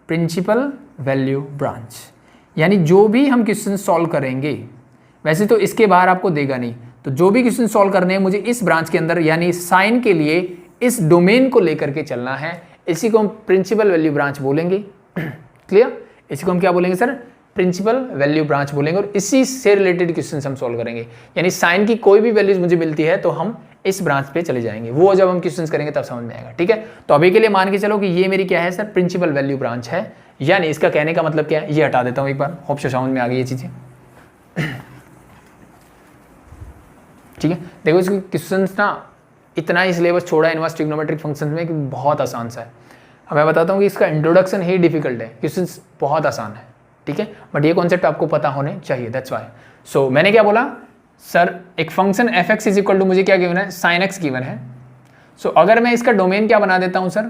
A: Principal value branch. यानी जो भी हम क्वेश्चन सॉल्व करेंगे, वैसे तो इसके बाहर आपको देगा नहीं, तो जो भी क्वेश्चन सॉल्व करने हैं मुझे इस ब्रांच के अंदर यानी साइन के लिए इस डोमेन को लेकर के चलना है। इसी को हम प्रिंसिपल वैल्यू ब्रांच बोलेंगे। क्लियर? इसी को हम क्या बोलेंगे सर? प्रिंसिपल वैल्यू ब्रांच बोलेंगे, और इसी से रिलेटेड क्वेश्चन हम सॉल्व करेंगे। यानी साइन की कोई भी वैल्यूज मुझे मिलती है तो हम इस ब्रांच पे चले जाएंगे, वो जब हम क्वेश्चंस करेंगे तब समझ में आएगा। ठीक है, तो अभी के लिए मान के चलो कि ये मेरी क्या है सर? प्रिंसिपल वैल्यू ब्रांच है। यानी इसका कहने का मतलब क्या है, ये हटा देता हूं एक बार, होप सो समझ में आ गई ये चीजें। ठीक है, देखो इसके क्वेश्चंस ना इतना ही सिलेबस छोड़ा है इनवर्स ट्रिग्नोमेट्रिक फंक्शंस में कि बहुत आसान सा है। अब मैं बताता हूँ कि इसका इंट्रोडक्शन ही डिफिकल्ट है, क्वेश्चंस बहुत आसान है। ठीक है, बट ये कॉन्सेप्ट आपको पता होने चाहिए, दैट्स वाई। सो मैंने क्या बोला सर, एक function F x is equal to मुझे क्या गिवन है? साइन एक्स गिवन है। सो अगर मैं इसका डोमेन क्या बना देता हूँ सर?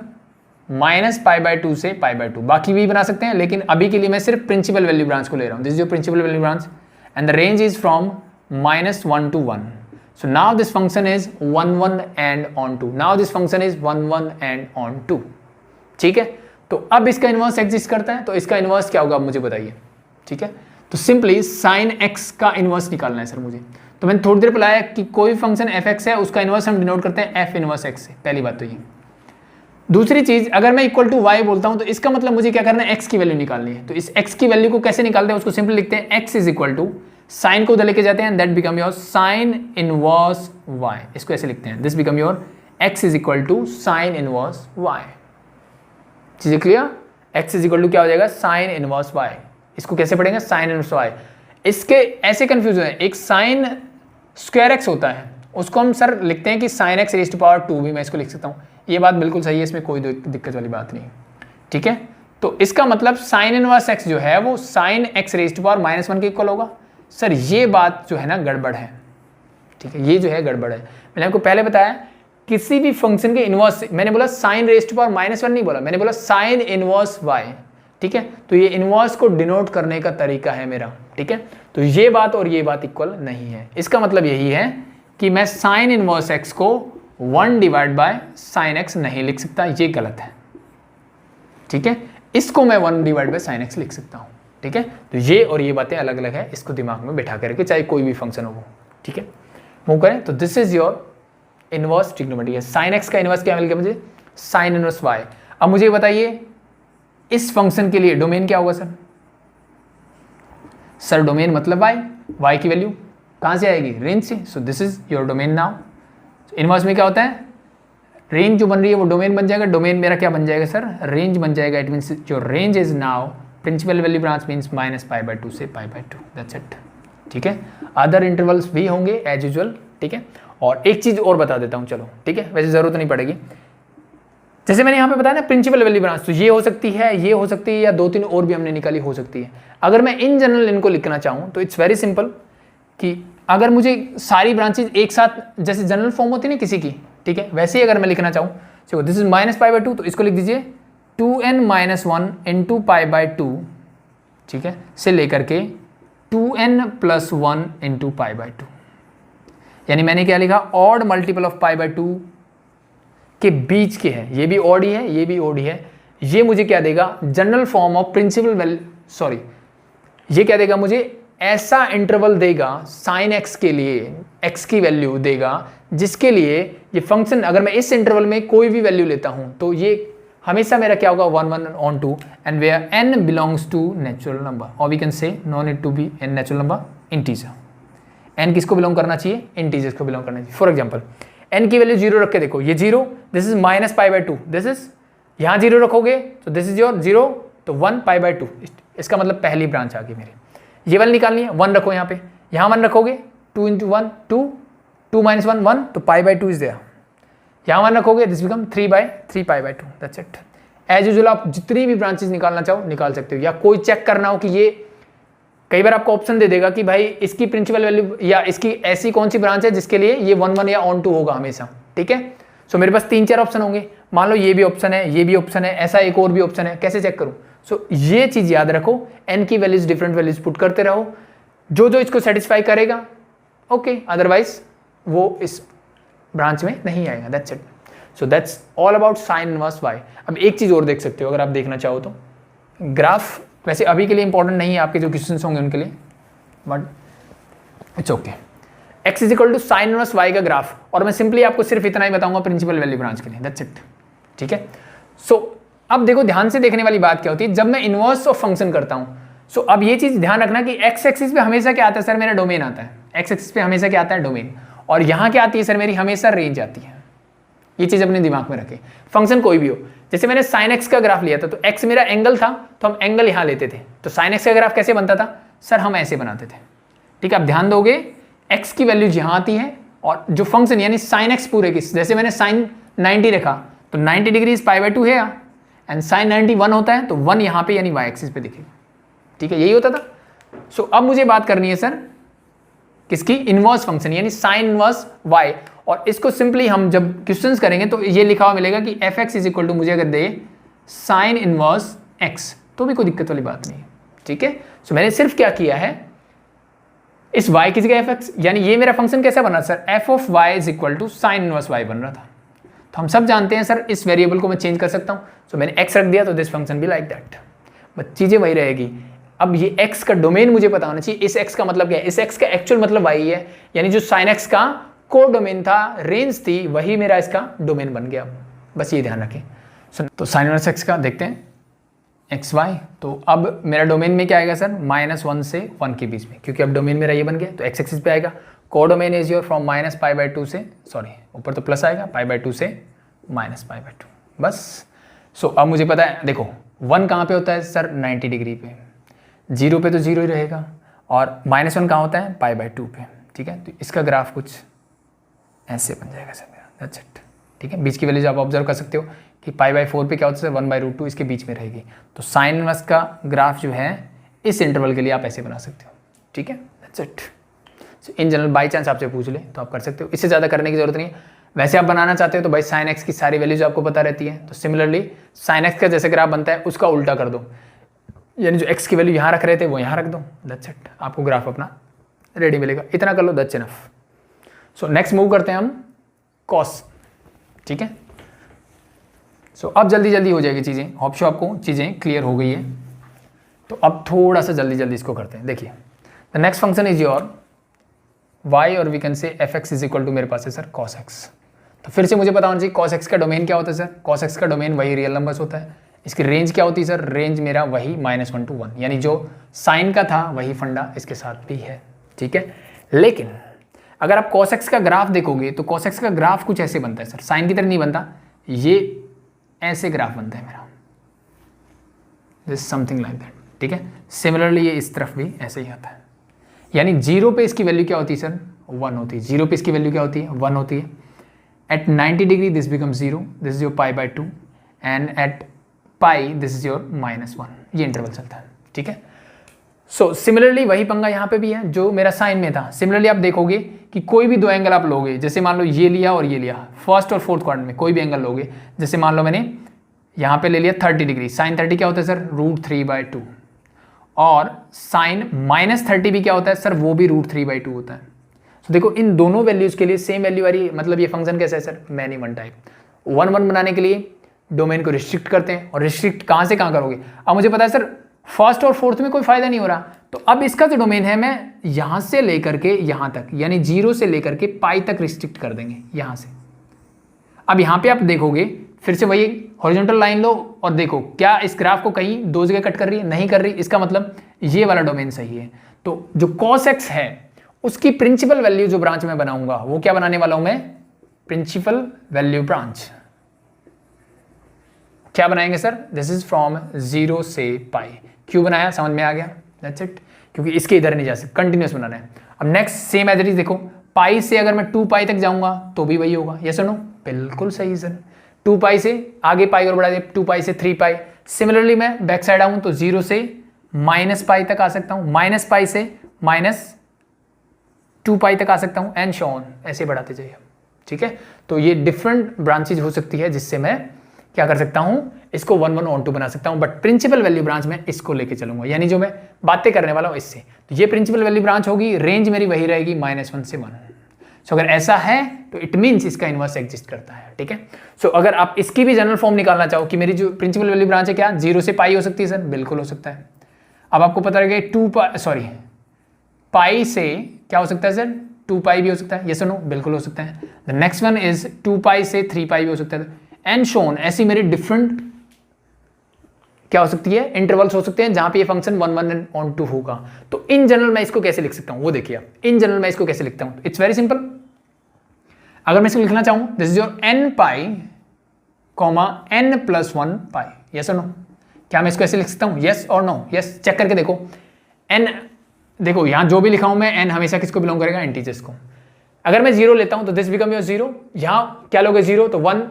A: -π/2 से π/2, बाकी भी बना सकते हैं, लेकिन अभी के लिए मैं सिर्फ प्रिंसिपल वैल्यू ब्रांच को ले रहा हूँ। This is your principal value branch and the range is from -1 to 1. So now this function is 1 1 and on 2. Now this function is 1 1 and on 2. ठीक है, तो अब इसका इनवर्स एग्जिस्ट करता है, तो इसका इनवर्स क्या होगा मुझे बताइए। ठीक है, तो सिंपली साइन एक्स का इनवर्स निकालना है सर मुझे। तो मैंने थोड़ी देर बुलाया कि कोई फंक्शन एफ एक्स है उसका इनवर्स हम डिनोट करते हैं एफ इनवर्स एक्स से, पहली बात तो ये। दूसरी चीज, अगर मैं इक्वल टू वाई बोलता हूं तो इसका मतलब मुझे क्या करना है, एक्स की वैल्यू निकालनी है। तो इस एक्स की वैल्यू को कैसे निकालते हैं, उसको सिंपली लिखते हैं X is equal to sine को उधर लेके जाते हैं, that become your sine inverse Y. इसको ऐसे लिखते हैं, this become your X is equal to sine inverse Y. चीजें clear? X is equal to क्या हो जाएगा, साइन इनवर्स वाई। इसको कैसे पढ़ेंगे, साइन इनवर्स वाई। इसके ऐसे कंफ्यूजन है, एक साइन स्क्वायर एक्स होता है उसको हम सर लिखते हैं कि sine X raise to power 2 भी मैं इसको लिख सकता हूँ। ये बात बिल्कुल सही है, इसमें कोई दिक्कत वाली बात नहीं। ठीक है, तो इसका मतलब साइन इनवर्स एक्स जो है वो sine X raise to power -1 के इक्वल होगा। सर ये बात जो है ना गड़बड़ है। ठीक है, ये जो है गड़बड़ है। मैंने आपको पहले बताया किसी भी फंक्शन के इनवर्स, मैंने बोला साइन रेज़ टू पावर -1 नहीं बोला, मैंने बोला साइन इनवर्स वाई। ठीक है, तो ये इनवर्स को डिनोट करने का तरीका है मेरा। ठीक है, तो ये बात और ये बात इक्वल नहीं है। इसका मतलब यही है कि मैं साइन इनवर्स एक्स को 1 डिवाइड बाय साइन एक्स नहीं लिख सकता, ये गलत है। ठीक है, इसको मैं 1 डिवाइड बाय साइन एक्स लिख सकता हूँ। ठीक है, तो ये और ये बातें अलग अलग है, इसको दिमाग में बैठा करके, चाहे कोई भी फंक्शन हो वो। ठीक है, मूव करें तो this is your inverse trigonometry है। साइन एक्स का इनवर्स क्या मिल गया मुझे, साइन इनवर्स वाई। अब मुझे बताइए इस फंक्शन के लिए डोमेन क्या होगा सर डोमेन मतलब वाई, वाई की वैल्यू कहाँ से आएगी, रेंज से। सो this is your domain now. Inverse में क्या होता है, रेंज जो बन रही है वो डोमेन बन जाएगा। डोमेन मेरा क्या बन जाएगा सर, रेंज बन जाएगा। It means your range is now principal value branch means -π/2 से π/2, दैट्स इट। ठीक है, अदर इंटरवल्स भी होंगे एज यूजुअल। ठीक है, और एक चीज और बता देता हूँ, चलो ठीक है, वैसे जरूरत नहीं पड़ेगी। जैसे मैंने यहाँ पे बताया ना प्रिंसिपल वैल्यू ब्रांच, तो ये हो सकती है, ये हो सकती है, या 2-3 और भी हमने निकाली हो सकती है। अगर मैं इन जनरल इनको लिखना चाहूँ तो इट्स वेरी सिंपल कि अगर मुझे सारी ब्रांचेज एक साथ, जैसे जनरल फॉर्म होती है ना किसी की, ठीक है, वैसे ही अगर मैं लिखना चाहूँ, देखो दिस इज -π/2, तो इसको लिख दीजिए 2n-1 इंटू π/2, ठीक है, से लेकर के 2n+1 इंटू π/2। यानी मैंने क्या लिखा, ऑड मल्टीपल ऑफ π/2 के बीच के है, ये भी ऑड ही है, ये भी ऑड ही है। ये मुझे क्या देगा, general form of principal value, sorry ये क्या देगा मुझे, ऐसा इंटरवल देगा साइन एक्स के लिए, एक्स की वैल्यू देगा जिसके लिए ये फंक्शन, अगर मैं इस इंटरवल में कोई भी वैल्यू लेता हूं तो ये हमेशा मेरा क्या होगा, 1/2 and where n belongs to natural number, और we can say no need to be N natural number, integer. n किसको बिलोंग करना चाहिए, इंटीजर्स को बिलोंग करना चाहिए। फॉर एग्जाम्पल n की वैल्यू 0 रख के देखो, ये 0, दिस इज -π/2, दिस इज, यहाँ 0 रखोगे तो दिस इज योर 0, तो 1 π/2, इसका मतलब पहली ब्रांच आ गई मेरी। ये वाली निकालनी है, 1 रखो यहाँ पे, यहाँ 1 रखोगे, 2 × 1 2, 2 - 1 1, तो π/2 इज देयर। यहाँ 1 रखोगे, this become 3 π/2, that's it. As usual आप जितनी भी ब्रांचेस निकालना चाहो निकाल सकते हो, या कोई चेक करना हो कि ये, कई बार आपको ऑप्शन दे देगा कि भाई इसकी प्रिंसिपल वैल्यू या इसकी ऐसी कौन सी ब्रांच है जिसके लिए ये 1 या ऑन 2 होगा हमेशा। ठीक है, सो मेरे पास 3-4 ऑप्शन होंगे, मान लो ये भी ऑप्शन है, ये भी ऑप्शन है, ऐसा एक और भी ऑप्शन है, कैसे चेक करूं। सो ये चीज याद रखो, n की वैल्यूज डिफरेंट वैल्यूज पुट करते रहो, जो जो इसको सेटिस्फाई करेगा ओके, अदरवाइज वो इस ब्रांच में नहीं आएगा, that's it. So that's all about sine inverse Y. अब एक चीज और देख सकते हो अगर आप देखना चाहो तो, ग्राफ वैसे अभी के लिए इंपॉर्टेंट नहीं है, आपके जो क्वेश्चंस होंगे उनके लिए, but it's okay. x is equal to sine inverse y का ग्राफ, और मैं सिंपली आपको सिर्फ इतना ही बताऊंगा प्रिंसिपल वैल्यू ब्रांच के लिए, दैट्स इट। ठीक है, सो अब देखो ध्यान से देखने वाली बात क्या होती है, जब मैं इनवर्स ऑफ फंक्शन करता हूं, सो अब ये चीज ध्यान रखना कि x एक्सिस पे हमेशा क्या आता है सर, मेरा डोमेन आता है, x एक्सिस पे हमेशा क्या आता है, डोमेन, और यहां क्या आती है सर, मेरी हमेशा रेंज आती है। ये चीज अपने दिमाग में रखें, फंक्शन कोई भी हो। जैसे मैंने साइन एक्स का ग्राफ लिया था, तो x मेरा एंगल था, तो हम एंगल यहां लेते थे, तो साइन एक्स का ग्राफ कैसे बनता था सर, हम ऐसे बनाते थे। ठीक है, आप ध्यान दोगे x की वैल्यू यहां आती है, और जो फंक्शन यानी साइन एक्स पूरे की, जैसे मैंने साइन 90 रखा तो 90 डिग्री π/2 है, एंड साइन 90 1 होता है, तो 1 यहाँ पे यानी y एक्सिस पे दिखेगा। ठीक है, यही होता था। सो अब मुझे बात करनी है सर किसकी, इनवर्स फंक्शन यानी साइन इनवर्स y, और इसको सिंपली हम जब क्वेश्चंस करेंगे तो ये लिखा हुआ मिलेगा कि f(x) इज इक्वल टू, मुझे अगर दे साइन इनवर्स x, तो भी कोई दिक्कत वाली बात नहीं है। ठीक है, सो मैंने सिर्फ क्या किया है, इस y की जगह f(x), यानी ये मेरा फंक्शन कैसा बना sir, f(y) is equal to sine inverse y बन रहा था। तो हम सब जानते हैं सर इस वेरिएबल को मैं चेंज कर सकता हूं, सो मैंने x रख दिया, तो दिस फंक्शन भी लाइक दैट, बट चीजें वही रहेगी। अब ये x का डोमेन मुझे पता होना चाहिए। इस x का मतलब क्या है, इस x का एक्चुअल मतलब y है, यानी जो sin x का को डोमेन था, रेंज थी, वही मेरा इसका डोमेन बन गया। बस ये ध्यान रखें। तो साइन इनवर्स x का देखते हैं एक्स वाई। तो अब मेरा डोमेन में क्या आएगा सर, -1 से 1 के बीच में, क्योंकि अब डोमेन मेरा ये बन गया। तो एक्स एक्सिस पे आएगा को डोमेन इज योर फ्रॉम -π/2 से, सॉरी ऊपर तो प्लस आएगा, π/2 से -π/2 बस। सो अब मुझे पता है, देखो 1 कहाँ पे होता है सर, 90 डिग्री पे, 0 पे तो 0 ही रहेगा, और -1 कहाँ होता है, π/2 पे। ठीक है, तो इसका ग्राफ कुछ ऐसे बन जाएगा सर मेरा, दैट्स इट। ठीक है, बीच की वैल्यूज आप ऑब्जर्व कर सकते हो कि π/4 पे क्या होता है, 1/√2 इसके बीच में रहेगी। तो साइन इनवर्स का ग्राफ जो है इस इंटरवल के लिए आप ऐसे बना सकते हो। ठीक है, that's it. In general by chance आपसे पूछ ले तो आप कर सकते हो, इससे ज़्यादा करने की जरूरत नहीं है। वैसे आप बनाना चाहते हो तो भाई साइन एक्स की सारी वैल्यूज आपको पता रहती है, तो सिमिलरली साइन एक्स का जैसे ग्राफ बनता है उसका उल्टा कर दो, यानी जो एक्स की वैल्यू यहाँ रख रहे थे वो यहाँ रख दो, दैट्स इट। आपको ग्राफ अपना रेडी मिलेगा, इतना कर लो, that's enough. So next move करते हैं हम कॉस। ठीक है, सो अब जल्दी जल्दी हो जाएगी चीज़ें, होप सो आपको चीज़ें क्लियर हो गई है। तो अब थोड़ा सा जल्दी जल्दी इसको करते हैं। देखिए the next function is your y, और we can say F x is equal to, मेरे पास है सर cos x। तो फिर से मुझे पता होना चाहिए cos x का डोमेन क्या होता है सर, cos x का डोमेन वही रियल नंबर्स होता है। इसकी रेंज क्या होती है सर, रेंज मेरा वही -1 to 1, यानी जो साइन का था वही फंडा इसके साथ भी है। ठीक है, लेकिन अगर आप cos x का ग्राफ देखोगे तो cos x का ग्राफ कुछ ऐसे बनता है सर, साइन की तरह नहीं बनता, ये ऐसे ग्राफ बनता है मेरा, दिस समथिंग लाइक दैट। ठीक है, सिमिलरली ये इस तरफ भी ऐसे ही आता है, यानी 0 पे इसकी वैल्यू क्या होती है सर, 1 होती है। 0 पे इसकी वैल्यू क्या होती है, 1 होती है। At 90 degree this become 0, this is your π/2, and at pi this is your -1, ये इंटरवल चलता है। ठीक है, सो सिमिलरली वही पंगा यहाँ पे भी है जो मेरा साइन में था। सिमिलरली आप देखोगे कि कोई भी दो एंगल आप लोगे, जैसे मान लो ये लिया और ये लिया, फर्स्ट और फोर्थ क्वाड्रेंट में कोई भी एंगल लोगे, जैसे मान लो मैंने यहाँ पे ले लिया 30 डिग्री, साइन 30 क्या होता है सर, √3/2, और साइन -30 भी क्या होता है सर, वो भी √3/2 होता है। तो देखो इन दोनों वैल्यूज के लिए सेम वैल्यू आ रही है, मतलब ये फंक्शन कैसा है सर, मैनी वन टाइप। 1 बनाने के लिए डोमेन को रिस्ट्रिक्ट करते हैं, और रिस्ट्रिक्ट कहाँ से कहाँ करोगे। अब मुझे पता है सर फर्स्ट और फोर्थ में कोई फायदा नहीं हो रहा, तो अब इसका जो डोमेन है मैं यहाँ से लेकर के यहाँ तक, यानी 0 से लेकर के पाई तक रिस्ट्रिक्ट कर देंगे यहाँ से। अब यहाँ पे आप देखोगे फिर से वही हॉरिजॉन्टल लाइन लो और देखो क्या इस ग्राफ को कहीं दो जगह कट कर रही है, नहीं कर रही, इसका मतलब ये वाला डोमेन सही है। तो जो cos x है उसकी प्रिंसिपल वैल्यू जो ब्रांच में बनाऊंगा वो क्या बनाने वाला हूं मैं, प्रिंसिपल वैल्यू ब्रांच। क्या बनाएंगे सर, दिस इज फ्रॉम 0 से पाई। क्यों बनाया, समझ में आ गया, दैट्स इट, क्योंकि इसके इधर नहीं जा सकते, कंटिन्यूस बनाना है। अब next same as it is, देखो पाई से अगर मैं 2 पाई तक जाऊंगा तो भी वही होगा, यस और नो, बिल्कुल सही सर। 2 पाई से आगे पाई और बढ़ा दे, 2 पाई से 3 पाई। सिमिलरली मैं बैक साइड आऊं तो 0 से -पाई तक आ सकता हूं, -पाई से -2 पाई तक आ सकता हूं, एंड सो ऑन, ऐसे बढ़ाते जाइए। ठीक है, तो ये डिफरेंट ब्रांचेज हो सकती है जिससे मैं क्या कर सकता हूं, इसको 1 1 on 2 बना सकता हूं, बट प्रिंसिपल वैल्यू ब्रांच में इसको लेके चलूंगा, यानी जो मैं बातें करने वाला हूं इससे। तो ये प्रिंसिपल वैल्यू ब्रांच होगी, रेंज मेरी वही रहेगी -1 से 1। सो अगर ऐसा है तो इट मीन्स इसका इनवर्स एग्जिस्ट करता है। ठीक है, सो अगर आप इसकी भी जनरल फॉर्म निकालना चाहो कि मेरी जो प्रिंसिपल वैल्यू ब्रांच है क्या 0 से पाई हो सकती है सर, बिल्कुल हो सकता है। अब आपको पता लगेगा पाई से क्या हो सकता है सर, 2 पाई भी हो सकता है, यस और नो, बिल्कुल हो सकता है। The next one is 2 pi से 3 पाई भी हो सकता है, एंड शोन, ऐसी मेरी डिफरेंट क्या हो सकती है, इंटरवल्स हो सकते हैं जहां पे ये फंक्शन 1 1 on 2 होगा। तो इन जनरल मैं इसको कैसे लिख सकता हूं, वो देखिए आप, इन जनरल मैं इसको कैसे लिखता हूं, इट्स वेरी सिंपल। अगर मैं इसको लिखना चाहूं, this is your n pi n+1 pi, yes और नो, क्या मैं इसको ऐसे लिख सकता हूं, यस और नो, यस, चेक करके देखो। n, देखो यहां जो भी लिखा हूं मैं, n हमेशा किसको बिलोंग करेगा, इंटीजर्स को। अगर मैं 0 लेता हूं तो दिस बिकम योर 0, यहां क्या लोगे 0 तो 1,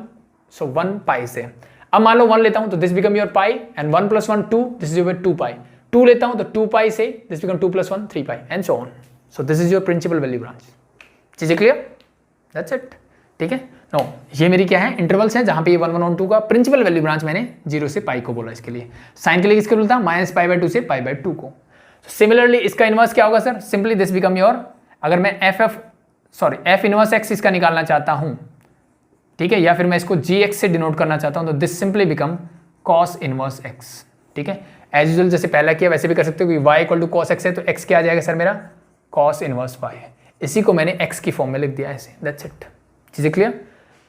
A: सो 1 पाई से। अब मान लो 1 लेता हूं तो this become your pi, and 1 + 1 2, this is your 2 pi. 2 लेता हूं तो 2 पाई से this become 2 + 1 3 pi, and so on. So this is your principal value branch. चीजें क्लियर, दैट्स इट। ठीक है, नो, ये मेरी क्या है, इंटरवल्स हैं जहां पे ये 1 1 on 2 का प्रिंसिपल वैल्यू ब्रांच मैंने 0 से पाई को बोला। इसके लिए साइन के लिए किसके बोलता, -π/2 से π/2 को। सिमिलरली इसका इनवर्स क्या होगा sir, simply this become your, अगर मैं f इनवर्स x इसका निकालना चाहता हूं, ठीक है, या फिर मैं इसको gx से डिनोट करना चाहता हूं, तो this simply become cos inverse x। ठीक है। एज यूजुअल जैसे पहला किया वैसे भी कर सकते हो कि y equal to cos X है तो x क्या आ जाएगा सर मेरा कॉस इनवर्स y है। इसी को मैंने x की फॉर्म में लिख दिया ऐसे, दैट्स इट। चीज़ें क्लियर।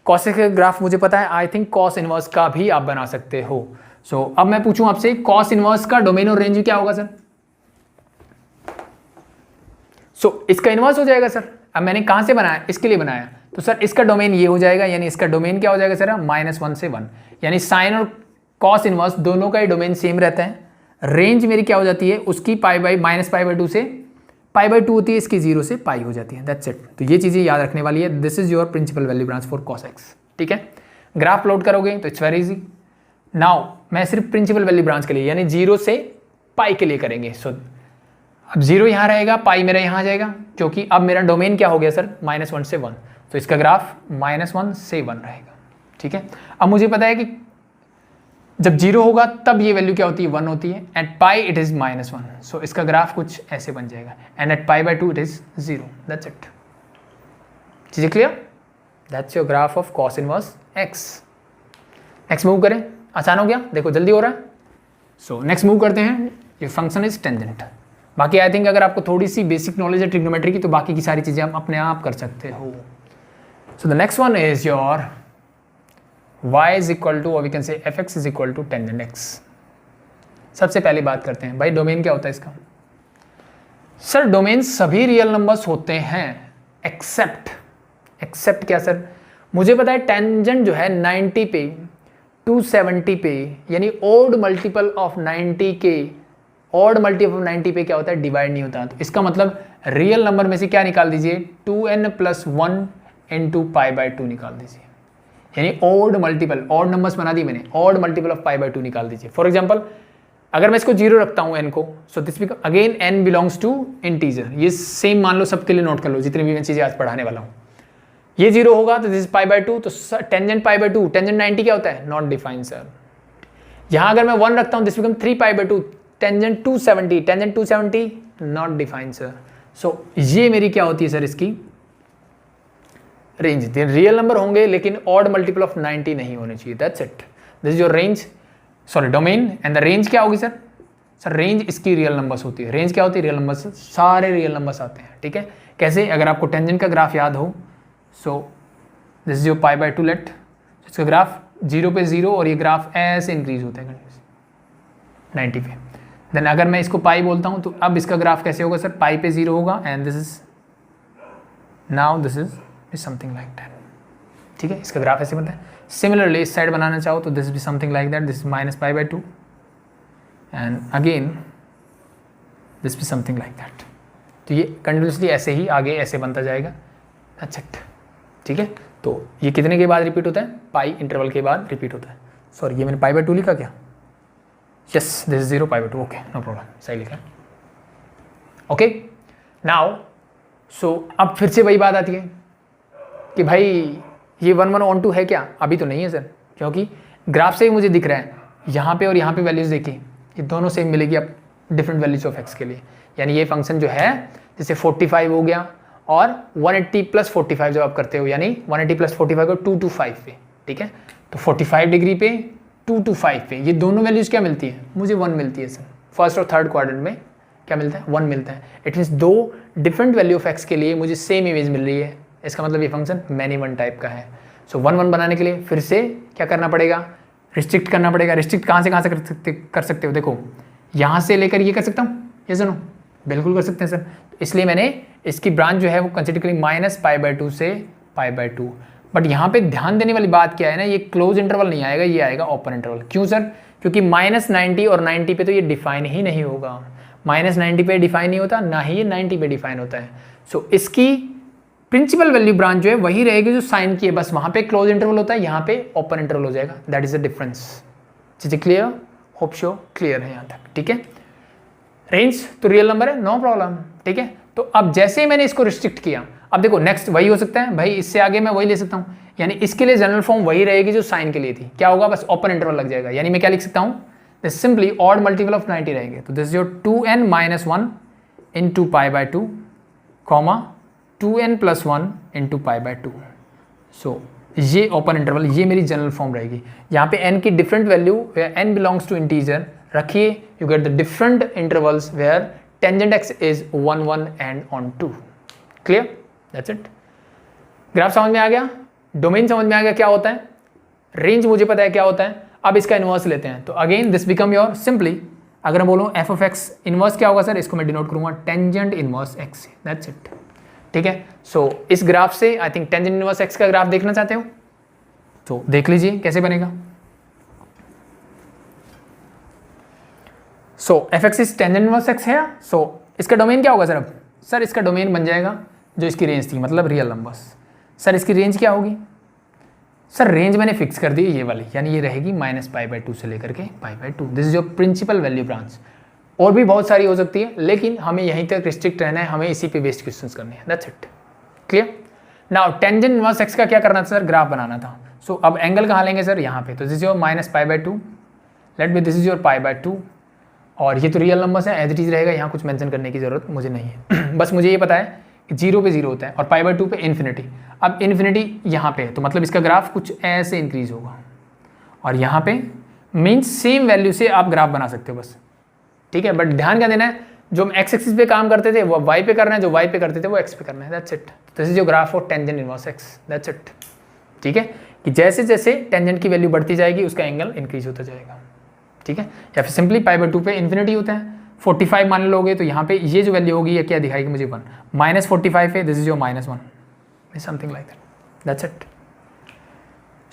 A: कॉस एक्स का ग्राफ मुझे पता है, आई थिंक कॉस इनवर्स का भी आप बना सकते हो। सो अब मैं पूछूं आपसे कॉस इनवर्स का डोमेन और रेंज क्या होगा सर? सो इसका इनवर्स हो जाएगा सर। अब मैंने कहां से बनाया, इसके लिए बनाया, तो सर इसका डोमेन ये हो जाएगा, यानी इसका डोमेन क्या हो जाएगा सर -1 से 1, यानी साइन और कॉस इनवर्स दोनों का ही डोमेन सेम रहता है। रेंज मेरी क्या हो जाती है उसकी -π/2 से π/2 होती है, इसकी 0 से पाई हो जाती है, दैट्स इट। तो ये चीज़ें याद रखने वाली है। This is your principal value branch for cos X, ठीक है। ग्राफ प्लॉट करोगे तो इट्स वेरी इजी। नाउ मैं सिर्फ प्रिंसिपल वैल्यू ब्रांच के लिए यानी 0 से पाई के लिए करेंगे। सो अब 0 यहाँ रहेगा, पाई मेरा यहाँ आ जाएगा, क्योंकि अब मेरा डोमेन क्या हो गया सर -1 से 1, तो इसका ग्राफ -1 से 1 रहेगा, ठीक है। अब मुझे पता है कि जब 0 होगा तब ये वैल्यू क्या होती है 1 होती है, at pi it is -1, so इसका ग्राफ कुछ ऐसे बन जाएगा, and at π/2 it is 0, that's it. चीजें clear? That's your graph of cos inverse X. Next move करें, आसान हो गया, देखो जल्दी हो रहा है। सो नेक्स्ट मूव करते हैं, ये फंक्शन इज टेंजेंट। बाकी आई थिंक अगर आपको थोड़ी सी बेसिक नॉलेज है ट्रिग्नोमेट्री की तो बाकी की सारी चीजें आप अपने आप कर सकते हो। So the next one is your y is equal to, और we can say fx is equal to tangent x। सबसे पहले बात करते हैं भाई डोमेन क्या होता है इसका। सर डोमेन सभी रियल नंबर्स होते हैं एक्सेप्ट क्या सर? मुझे पता है टेंजेंट जो है 90 पे 270 पे, यानी ओड मल्टीपल ऑफ 90 के, ऑड मल्टीपल ऑफ 90 पे क्या होता है डिवाइड नहीं होता। तो इसका मतलब रियल नंबर में से क्या निकाल दीजिए 2n + 1 × π/2 निकाल दीजिए, यानी ऑड मल्टीपल, ऑड नंबर्स बना दी मैंने, ऑड मल्टीपल ऑफ π/2 निकाल दीजिए। फॉर एग्जांपल अगर मैं इसको 0 रखता हूं n को, so this become again n belongs to integer. ये सेम मान लो सबके लिए नोट कर लो जितनी भी मैं चीजें आज पढ़ाने वाला हूं। ये 0 होगा तो दिस π/2, तो टेंजेंट π/2, टेंजेंट 90 क्या होता है नॉट डिफाइंड सर। यहां अगर मैं 1 रखता हूं this become 3π/2, tangent 270, tangent 270 not defined sir. So ये मेरी क्या होती है सर इसकी रेंज। रियल नंबर होंगे लेकिन ऑड मल्टीपल ऑफ 90 नहीं होने चाहिए, that's it. This is your range, sorry domain, and the range क्या होगी सर? सर रेंज इसकी रियल नंबर्स होती है। रेंज क्या होती है? रियल नंबर्स, सारे रियल नंबर्स आते हैं, ठीक है। कैसे? अगर आपको टेंजेंट का ग्राफ याद हो, so this is your π/2 let, इसका ग्राफ 0 पे 0 और ये ग्राफ ऐसे इंक्रीज होता है 90 पे। देन अगर मैं इसको पाई बोलता हूँ तो अब इसका ग्राफ कैसे होगा सर? पाई पे 0 होगा, and this is now this is something like that, ठीक है। इसका ग्राफ ऐसे बनता है। सिमिलरली इस साइड बनाना चाहो तो दिस भी something like that, this -π/2 and again this भी समथिंग लाइक दैट। तो ये कंटिन्यूसली ऐसे ही आगे ऐसे बनता जाएगा, दैट्स इट, ठीक है। तो ये कितने के बाद रिपीट होता है? पाई इंटरवल के बाद रिपीट होता है। सॉरी ये मैंने π/2 लिखा क्या? Yes this is 0π/2, okay no problem, सही लिखा, ओके। नाउ सो अब फिर से वही बात आती है कि भाई ये 1 1 on 2 है क्या? अभी तो नहीं है सर, क्योंकि ग्राफ से ही मुझे दिख रहा है यहाँ पे और यहाँ पे वैल्यूज देखिए ये दोनों सेम मिलेगी अब डिफरेंट वैल्यूज ऑफ एक्स के लिए। यानी ये फंक्शन जो है जैसे 45 हो गया और 180 + 45 जब आप करते हो, यानी 180 + 45 को 225 पे, ठीक है। तो 45 डिग्री पे 225 पे ये दोनों वैल्यूज क्या मिलती है? मुझे 1 मिलती है सर। फर्स्ट और थर्ड क्वाड्रेंट में क्या मिलता है? 1 मिलता है। इट मीन्स दो डिफरेंट वैल्यू ऑफ एक्स के लिए मुझे सेम इमेज मिल रही है। इसका मतलब ये फंक्शन मैनी वन टाइप का है। सो 1 1 बनाने के लिए फिर से क्या करना पड़ेगा? रिस्ट्रिक्ट करना पड़ेगा। रिस्ट्रिक्ट कहाँ से कर सकते हो? देखो यहाँ से लेकर ये कर सकता हूँ, ये सुनो, बिल्कुल कर सकते हैं सर। इसलिए मैंने इसकी ब्रांच जो है वो कंसिडर करी -π/2 से π/2। बट यहाँ पे ध्यान देने वाली बात क्या है ना, ये क्लोज इंटरवल नहीं आएगा, ये आएगा ओपन इंटरवल। क्यों सर? क्योंकि -90 और 90 पे तो ये डिफाइन ही नहीं होगा। -90 पे डिफाइन नहीं होता, ना ही ये 90 पे डिफाइन होता है। सो इसकी प्रिंसिपल वैल्यू ब्रांच जो है वही रहेगी जो साइन की है, बस वहाँ पे क्लोज इंटरवल होता है, यहाँ पे ओपन इंटरवल हो जाएगा। That is the difference. चीज़ें क्लियर? होप शो क्लियर है यहाँ तक, ठीक है। रेंज तो रियल नंबर है, नो प्रॉब्लम, ठीक है। तो अब जैसे ही मैंने इसको रिस्ट्रिक्ट किया, अब देखो नेक्स्ट वही हो सकता है भाई, इससे आगे मैं वही ले सकता हूँ, यानी इसके लिए जनरल फॉर्म वही रहेगी जो साइन के लिए थी। क्या होगा? बस ओपन इंटरवल लग जाएगा। यानी मैं क्या लिख सकता हूँ? This simply odd multiple of 90 रहेंगे। तो दिस योर 2n - 1 × π/2, 2n + 1 × π/2। सो ये ओपन इंटरवल, ये मेरी जनरल फॉर्म रहेगी। यहाँ पे n की different value n belongs to integer रखिए, you get the different intervals where tangent x is 1 1 and on 2. Clear? That's it. Graph समझ में आ गया, डोमेन समझ में आ गया क्या होता है, रेंज मुझे पता है क्या होता है. अब इसका इन्वर्स लेते हैं. तो again this become your simply, अगर मैं बोलूँ एफ ऑफ एक्स इन्वर्स क्या होगा सर, इसको मैं डिनोट करूंगा tangent inverse x. That's it. ठीक है. सो इस ग्राफ से I think tangent inverse x का ग्राफ देखना चाहते हो तो देख लीजिए कैसे बनेगा. So f x is tangent inverse x है. सो इसका डोमेन क्या होगा सर, अब सर इसका डोमेन बन जाएगा जो इसकी रेंज थी, मतलब रियल नंबर्स. सर इसकी रेंज क्या होगी, सर रेंज मैंने फिक्स कर दी ये वाली, यानी ये रहेगी -π/2 से लेकर के π/2. This is your principal value branch. और भी बहुत सारी हो सकती है, लेकिन हमें यहीं तक रिस्ट्रिक्ट रहना है, हमें इसी पे बेस्ड क्वेश्चंस करने हैं. That's it. Clear? Now tangent inverse x का क्या करना था सर, ग्राफ बनाना था. सो अब एंगल कहाँ लेंगे सर, यहाँ पे. तो this is your -π/2, let be this is your π/2. और ये तो रियल नंबर्स है, एज इट इज रहेगा, यहाँ कुछ मेंशन करने की जरूरत मुझे नहीं है. बस मुझे ये पता है कि 0 पे 0 होता है और π/2 पे इन्फिनिटी. अब इन्फिनिटी यहाँ पे है तो मतलब इसका ग्राफ कुछ ऐसे इंक्रीज होगा, और यहाँ पे मीन्स सेम वैल्यू से आप ग्राफ बना सकते हो बस. ठीक है, बट ध्यान क्या देना है, जो हम एक्स एक्सिस पे काम करते थे वो वाई पे करना है, जो वाई पे करते थे वो एक्स पे करना है. That's it. This is your graph of tangent inverse x. That's it. ठीक है, कि जैसे जैसे टेंजेंट की वैल्यू बढ़ती जाएगी उसका एंगल इंक्रीज होता जाएगा. ठीक है, या फिर सिंपली π/2 पे इन्फिनिटी होता है. 45 मान लोगे तो यहाँ पे ये जो वैल्यू होगी ये क्या दिखाएगी मुझे 1. -45 है, this is your -1, something like that. That's it.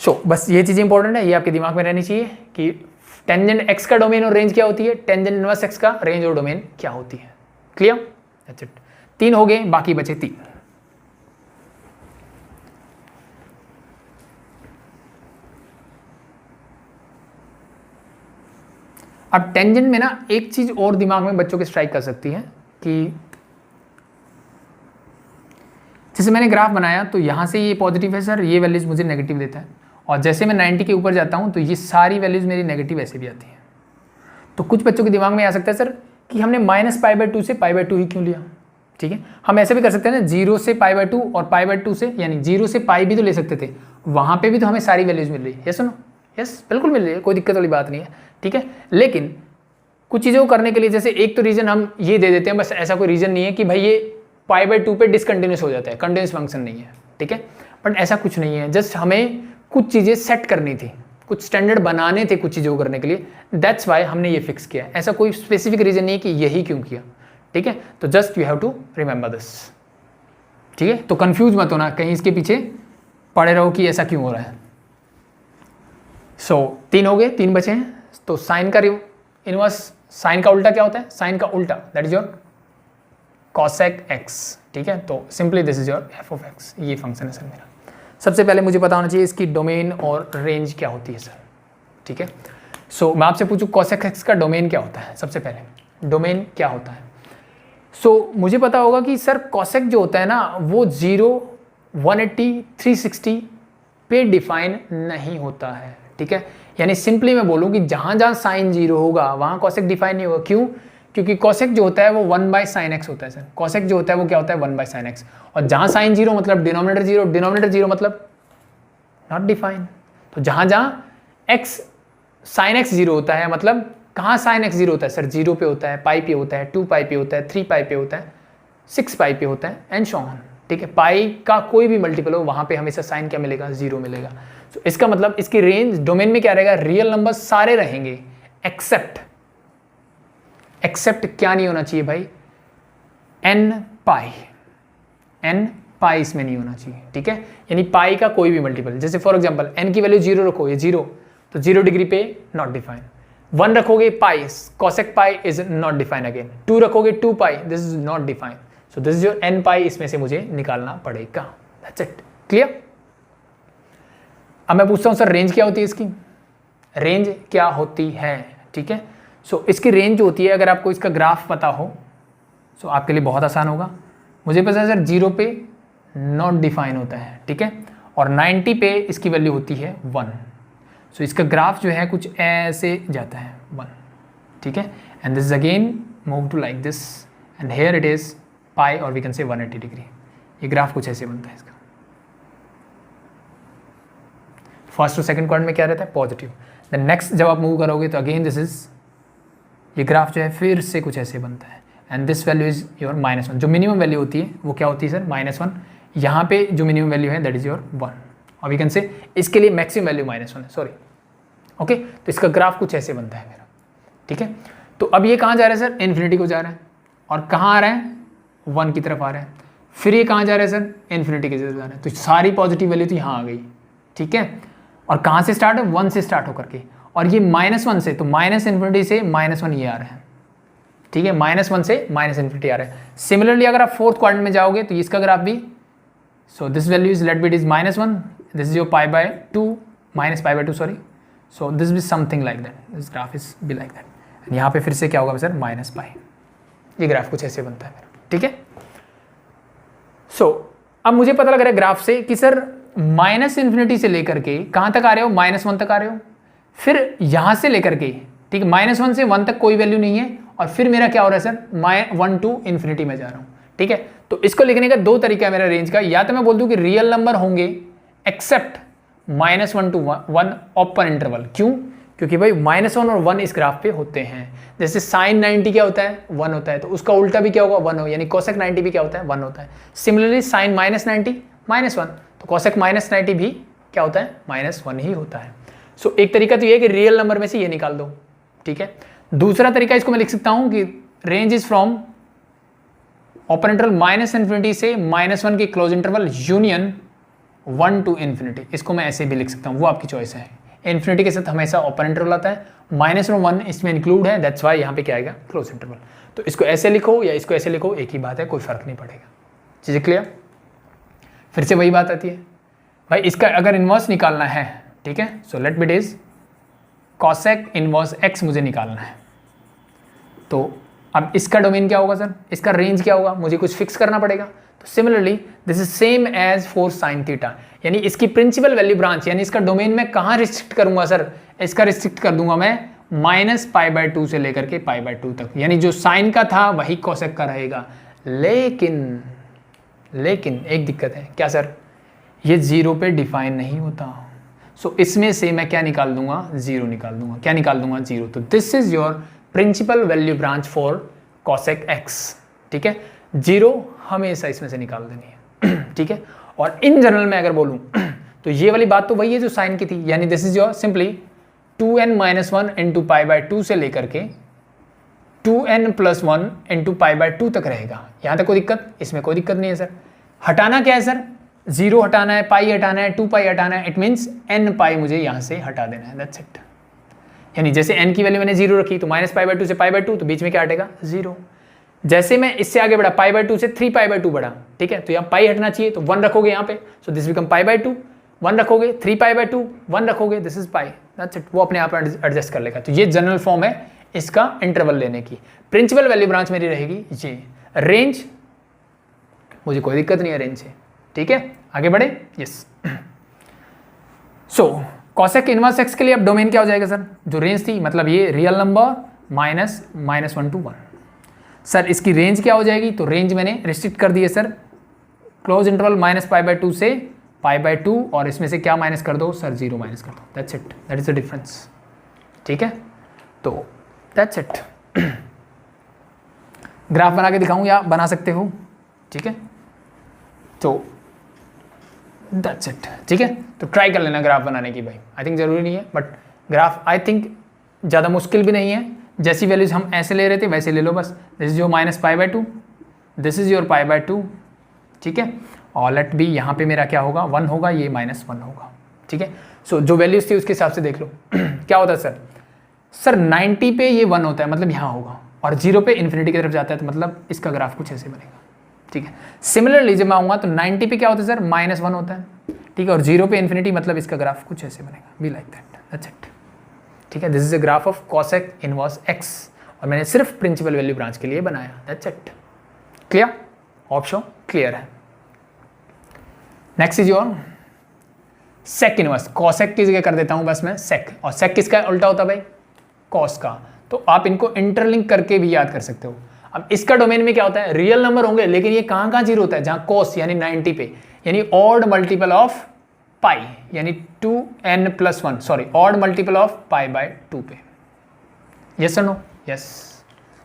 A: So बस ये चीज़ इंपॉर्टेंट है, ये आपके दिमाग में रहनी चाहिए कि टेंजेंट एक्स का डोमेन और रेंज क्या होती है, टेंजेंट इनवर्स एक्स का रेंज और डोमेन क्या होती है. क्लियर? That's it. 3 हो गए, बाकी बचे 3. अब टेंजेंट में ना एक चीज और दिमाग में बच्चों के स्ट्राइक कर सकती है कि जैसे मैंने ग्राफ बनाया तो यहाँ से ये पॉजिटिव है सर, ये वैल्यूज मुझे नेगेटिव देता है, और जैसे मैं 90 के ऊपर जाता हूँ तो ये सारी वैल्यूज मेरी नेगेटिव ऐसे भी आती हैं. तो कुछ बच्चों के दिमाग में आ सकता है सर कि हमने -π/2 से π/2 ही क्यों लिया. ठीक है, हम ऐसे भी कर सकते हैं ना, 0 से π/2 और π/2 से, यानी 0 से π भी तो ले सकते थे, वहाँ पे भी तो हमें सारी वैल्यूज मिल रही है. सुनो, यस बिल्कुल मिल रही है, कोई दिक्कत वाली बात नहीं है. ठीक है, लेकिन कुछ चीज़ों को करने के लिए जैसे एक तो रीजन हम ये दे देते हैं, बस ऐसा कोई रीजन नहीं है कि भाई ये π/2 पे डिसकंटिन्यूस हो जाता है, कंटिन्यूस फंक्शन नहीं है. ठीक है, बट ऐसा कुछ नहीं है, जस्ट हमें कुछ चीज़ें सेट करनी थी, कुछ स्टैंडर्ड बनाने थे कुछ चीज़ों को करने के लिए. दैट्स वाई हमने ये फिक्स किया. ऐसा कोई स्पेसिफिक रीजन नहीं है कि यही क्यों किया. ठीक है, तो just you have to remember this. ठीक है, तो कंफ्यूज मत होना, कहीं इसके पीछे पड़े रहो कि ऐसा क्यों हो रहा है. सो 3 हो गए, 3 बचे हैं. तो साइन का इनवर्स, साइन का उल्टा क्या होता है, साइन का उल्टा that is your cosec x. ठीक है, तो simply this is your F of x. ये फंक्शन है सर मेरा. सबसे पहले मुझे पता होना चाहिए इसकी डोमेन और रेंज क्या होती है सर. ठीक है, सो मैं आपसे पूछूं कॉसेक एक्स का डोमेन क्या होता है. सबसे पहले डोमेन क्या होता है. सो मुझे पता होगा कि सर कॉसेक जो होता है ना वो 0, 180, 360 पे डिफाइन नहीं होता है. ठीक है, यानी सिंपली मैं बोलूँ कि जहाँ जहाँ साइन 0 होगा वहाँ कॉसेक डिफाइन नहीं होगा. क्यों? क्योंकि कॉसेक जो होता है वो 1/sin x होता है सर. कॉसेक जो होता है वो क्या होता है, 1/sin x. और जहाँ साइन 0 मतलब डिनोमिनेटर 0, डिनोमिनेटर 0 मतलब नॉट डिफाइन. तो जहाँ जहाँ x sin x 0 होता है, मतलब कहाँ sin x 0 होता है सर, 0 पे होता है, पाई पे होता है, 2 पाई पे होता है, 3 पाई पे होता है, 6 पाई पे होता है एंड सो ऑन. ठीक है, पाई का कोई भी मल्टीपल हो वहाँ पे हमेशा साइन क्या मिलेगा, 0 मिलेगा. तो इसका मतलब इसकी रेंज डोमेन में क्या रहेगा, रियल नंबर सारे रहेंगे एक्सेप्ट क्या नहीं होना चाहिए भाई, n पाई इसमें नहीं होना चाहिए. ठीक है, यानी पाई का कोई भी मल्टीपल, जैसे फॉर एग्जांपल n की वैल्यू 0 रखो, ये 0 तो 0 डिग्री पे नॉट डिफाइन. 1 रखोगे pi, cosec pi is not define again. 2 रखोगे 2 pi, this is not define. So this is your n pi, इसमें से मुझे निकालना पड़ेगा. That's it. क्लियर? अब मैं पूछता हूँ सर रेंज क्या होती है इसकी, रेंज क्या होती है. ठीक है, सो इसकी रेंज जो होती है, अगर आपको इसका ग्राफ पता हो सो आपके लिए बहुत आसान होगा. मुझे पता है सर 0 पे नॉट डिफाइन होता है. ठीक है, और 90 पे इसकी वैल्यू होती है 1. सो इसका ग्राफ जो है कुछ ऐसे जाता है 1. ठीक है, and this again move to like this and here it is pi और वी कैन से 180 डिग्री. ये ग्राफ कुछ ऐसे बनता है इसका. फर्स्ट और सेकंड क्वाड्रेंट में क्या रहता है, पॉजिटिव. देन नेक्स्ट जब आप मूव करोगे तो अगेन दिस इज ये ग्राफ जो है फिर से कुछ ऐसे बनता है and this value is your -1। जो मिनिमम वैल्यू होती है वो क्या होती है सर? -1। यहाँ पे जो मिनिमम वैल्यू है दैट इज योर 1। और वी कैन से इसके लिए मैक्सिमम वैल्यू -1 है, सॉरी। ओके, तो इसका ग्राफ कुछ ऐसे बनता है मेरा, ठीक है। तो अब ये कहाँ जा रहा है सर? इन्फिनिटी को जा रहा है। और कहाँ आ रहा है? 1 की तरफ आ रहा है। फिर ये कहाँ जा रहा है सर? इन्फिनिटी की तरफ जा रहा है। तो सारी पॉजिटिव वैल्यू तो यहाँ आ गई, ठीक है। और कहाँ से स्टार्ट है? 1 से स्टार्ट होकर के। और ये -1 से, तो -इन्फिनिटी से -1 ये आ रहा है, ठीक है। -1 से -इन्फिनिटी आ रहा है। सिमिलरली अगर आप 4th क्वाड्रेंट में जाओगे तो इसका ग्राफ भी, so this value is let be it is -1, this is your π/2 -π/2 sorry. So this be something like that, this graph is be like that. यहाँ पे फिर से क्या होगा सर? -π। ये ग्राफ कुछ ऐसे बनता है मेरा, ठीक है। सो अब मुझे पता लग रहा है ग्राफ से कि सर -इन्फिनिटी से लेकर के कहाँ तक आ रहे हो? -1 तक आ रहे हो। फिर यहाँ से लेकर के, ठीक है, -1 से 1 तक कोई वैल्यू नहीं है। और फिर मेरा क्या हो रहा है सर? 1 to इन्फिनिटी में जा रहा हूँ, ठीक है। तो इसको लिखने का 2 तरीका है मेरा रेंज का। या तो मैं बोल दूँ कि रियल नंबर होंगे एक्सेप्ट -1 to 1 ओपन इंटरवल। क्यों? क्योंकि भाई -1 और 1 इस ग्राफ पे होते हैं। जैसे sin 90 क्या होता है? 1 होता है। तो उसका उल्टा भी क्या होगा? 1 हो, यानी cosec 90 भी क्या होता है? 1 होता है। सिमिलरली sin -90 -1, तो cosec -90 भी क्या होता है? -1 ही होता है। सो एक तरीका तो ये है कि रियल नंबर में से ये निकाल दो, ठीक है। दूसरा तरीका इसको मैं लिख सकता हूं कि range is from open interval -infinity से -1 की close interval union 1 to infinity. इसको मैं ऐसे भी लिख सकता हूं, वो आपकी चॉइस है। इन्फिनिटी के साथ हमेशा ओपन इंटरवल आता है, -1 इसमें इंक्लूड है, दैट्स वाई यहाँ पे क्या आएगा? Close interval. तो इसको ऐसे लिखो या इसको ऐसे लिखो, एक ही बात है, कोई फर्क नहीं पड़ेगा। चीज़ें क्लियर? फिर से वही बात आती है भाई, इसका अगर इन्वर्स निकालना है, ठीक है। So let be it is cosec inverse x मुझे निकालना है। तो अब इसका डोमेन क्या होगा सर? इसका रेंज क्या होगा? मुझे कुछ फिक्स करना पड़ेगा। तो similarly this is same as for sin theta, यानी इसकी प्रिंसिपल वैल्यू ब्रांच, यानी इसका डोमेन में कहाँ रिस्ट्रिक्ट करूंगा सर? इसका रिस्ट्रिक्ट कर दूंगा मैं -π/2 से लेकर के π/2 तक, यानी जो साइन का था वही cosec का रहेगा। लेकिन एक दिक्कत है, क्या सर? ये 0 पे डिफाइन नहीं होता। सो इसमें से मैं क्या निकाल दूंगा? 0 निकाल दूंगा। क्या निकाल दूंगा? 0। तो this is your principal value branch for cosec x, ठीक है। 0 हमेशा इसमें से निकाल देनी है, ठीक है। और इन जनरल में अगर बोलूं तो ये वाली बात तो वही है जो साइन की थी, यानी this is your simply 2n-1 into π/2 से लेकर के 2n+1 इंटू π/2 तक रहेगा। यहाँ तक कोई दिक्कत? इसमें कोई दिक्कत नहीं है सर। हटाना क्या है सर? 0 हटाना है, पाई हटाना है, 2π हटाना है। इट मीन्स n π मुझे यहाँ से हटा देना है, दैट्स इट। यानी जैसे n की वैल्यू मैंने 0 रखी तो -π/2 से π/2, तो बीच में क्या हटेगा? 0। जैसे मैं इससे आगे बढ़ा π/2 से 3π/2 बढ़ा, ठीक है, तो यहाँ पाई हटना चाहिए, तो 1 रखोगे यहाँ पे, सो दिस बिकम π/2। 1 रखोगे, 3π/2, 1 रखोगे, this is pi, that's it. वो अपने आप एडजस्ट कर लेगा। तो ये जनरल फॉर्म है इसका इंटरवल लेने की। प्रिंसिपल वैल्यू ब्रांच मेरी रहेगी ये। रेंज मुझे कोई दिक्कत नहीं है रेंज से, ठीक है। आगे बढ़े, यस। सो cosec इनवर्स x के लिए अब डोमेन क्या हो जाएगा सर? जो रेंज थी, मतलब ये रियल नंबर -1 to 1। सर इसकी रेंज क्या हो जाएगी? तो रेंज मैंने रिस्ट्रिक्ट कर दी है सर, क्लोज इंटरवल -π/2 से π/2, और इसमें से क्या माइनस कर दो सर? 0 माइनस कर दो, that's it, that is the difference, ठीक है। तो दैट्स इट। ग्राफ बना के दिखाऊं या बना सकते हो, ठीक है। तो दैट्स इट, ठीक है। तो ट्राई कर लेना ग्राफ बनाने की भाई, आई थिंक ज़रूरी नहीं है, बट ग्राफ आई थिंक ज़्यादा मुश्किल भी नहीं है। जैसी वैल्यूज हम ऐसे ले रहे थे वैसे ले लो बस। This is your -π/2, this is your π/2, ठीक है। और लेट बी यहाँ पे मेरा क्या होगा? 1 होगा, ये -1 होगा, ठीक है। सो जो वैल्यूज थी उसके हिसाब से देख लो। क्या होता है सर 90 पे ये 1 होता है, मतलब यहाँ होगा, और 0 पे इन्फिनिटी की तरफ जाता है, तो मतलब इसका ग्राफ कुछ ऐसे बनेगा, ठीक है। सिमिलरली जब मैं आऊँगा तो 90 पे क्या होता है सर? -1 होता है, ठीक है, और 0 पे इन्फिनिटी, मतलब इसका ग्राफ कुछ ऐसे बनेगा, B like that, that's it, ठीक है। This is a graph of cosec inverse x, और मैंने सिर्फ प्रिंसिपल वैल्यू ब्रांच के लिए बनाया, that's it. Clear? Option clear है। Next is your sec inverse. cosec की जगह कर देता हूँ बस मैं sec, और sec किसका उल्टा होता है भाई? cos का। तो आप इनको इंटरलिंक करके भी याद कर सकते हो। अब इसका डोमेन में क्या होता है? रियल नंबर होंगे, लेकिन ये कहाँ 0 होता है? जहाँ cos यानी 90 पे, यानी ऑड मल्टीपल ऑफ पाई, यानी 2n+1, sorry odd multiple of π/2 पे। यस और नो? यस,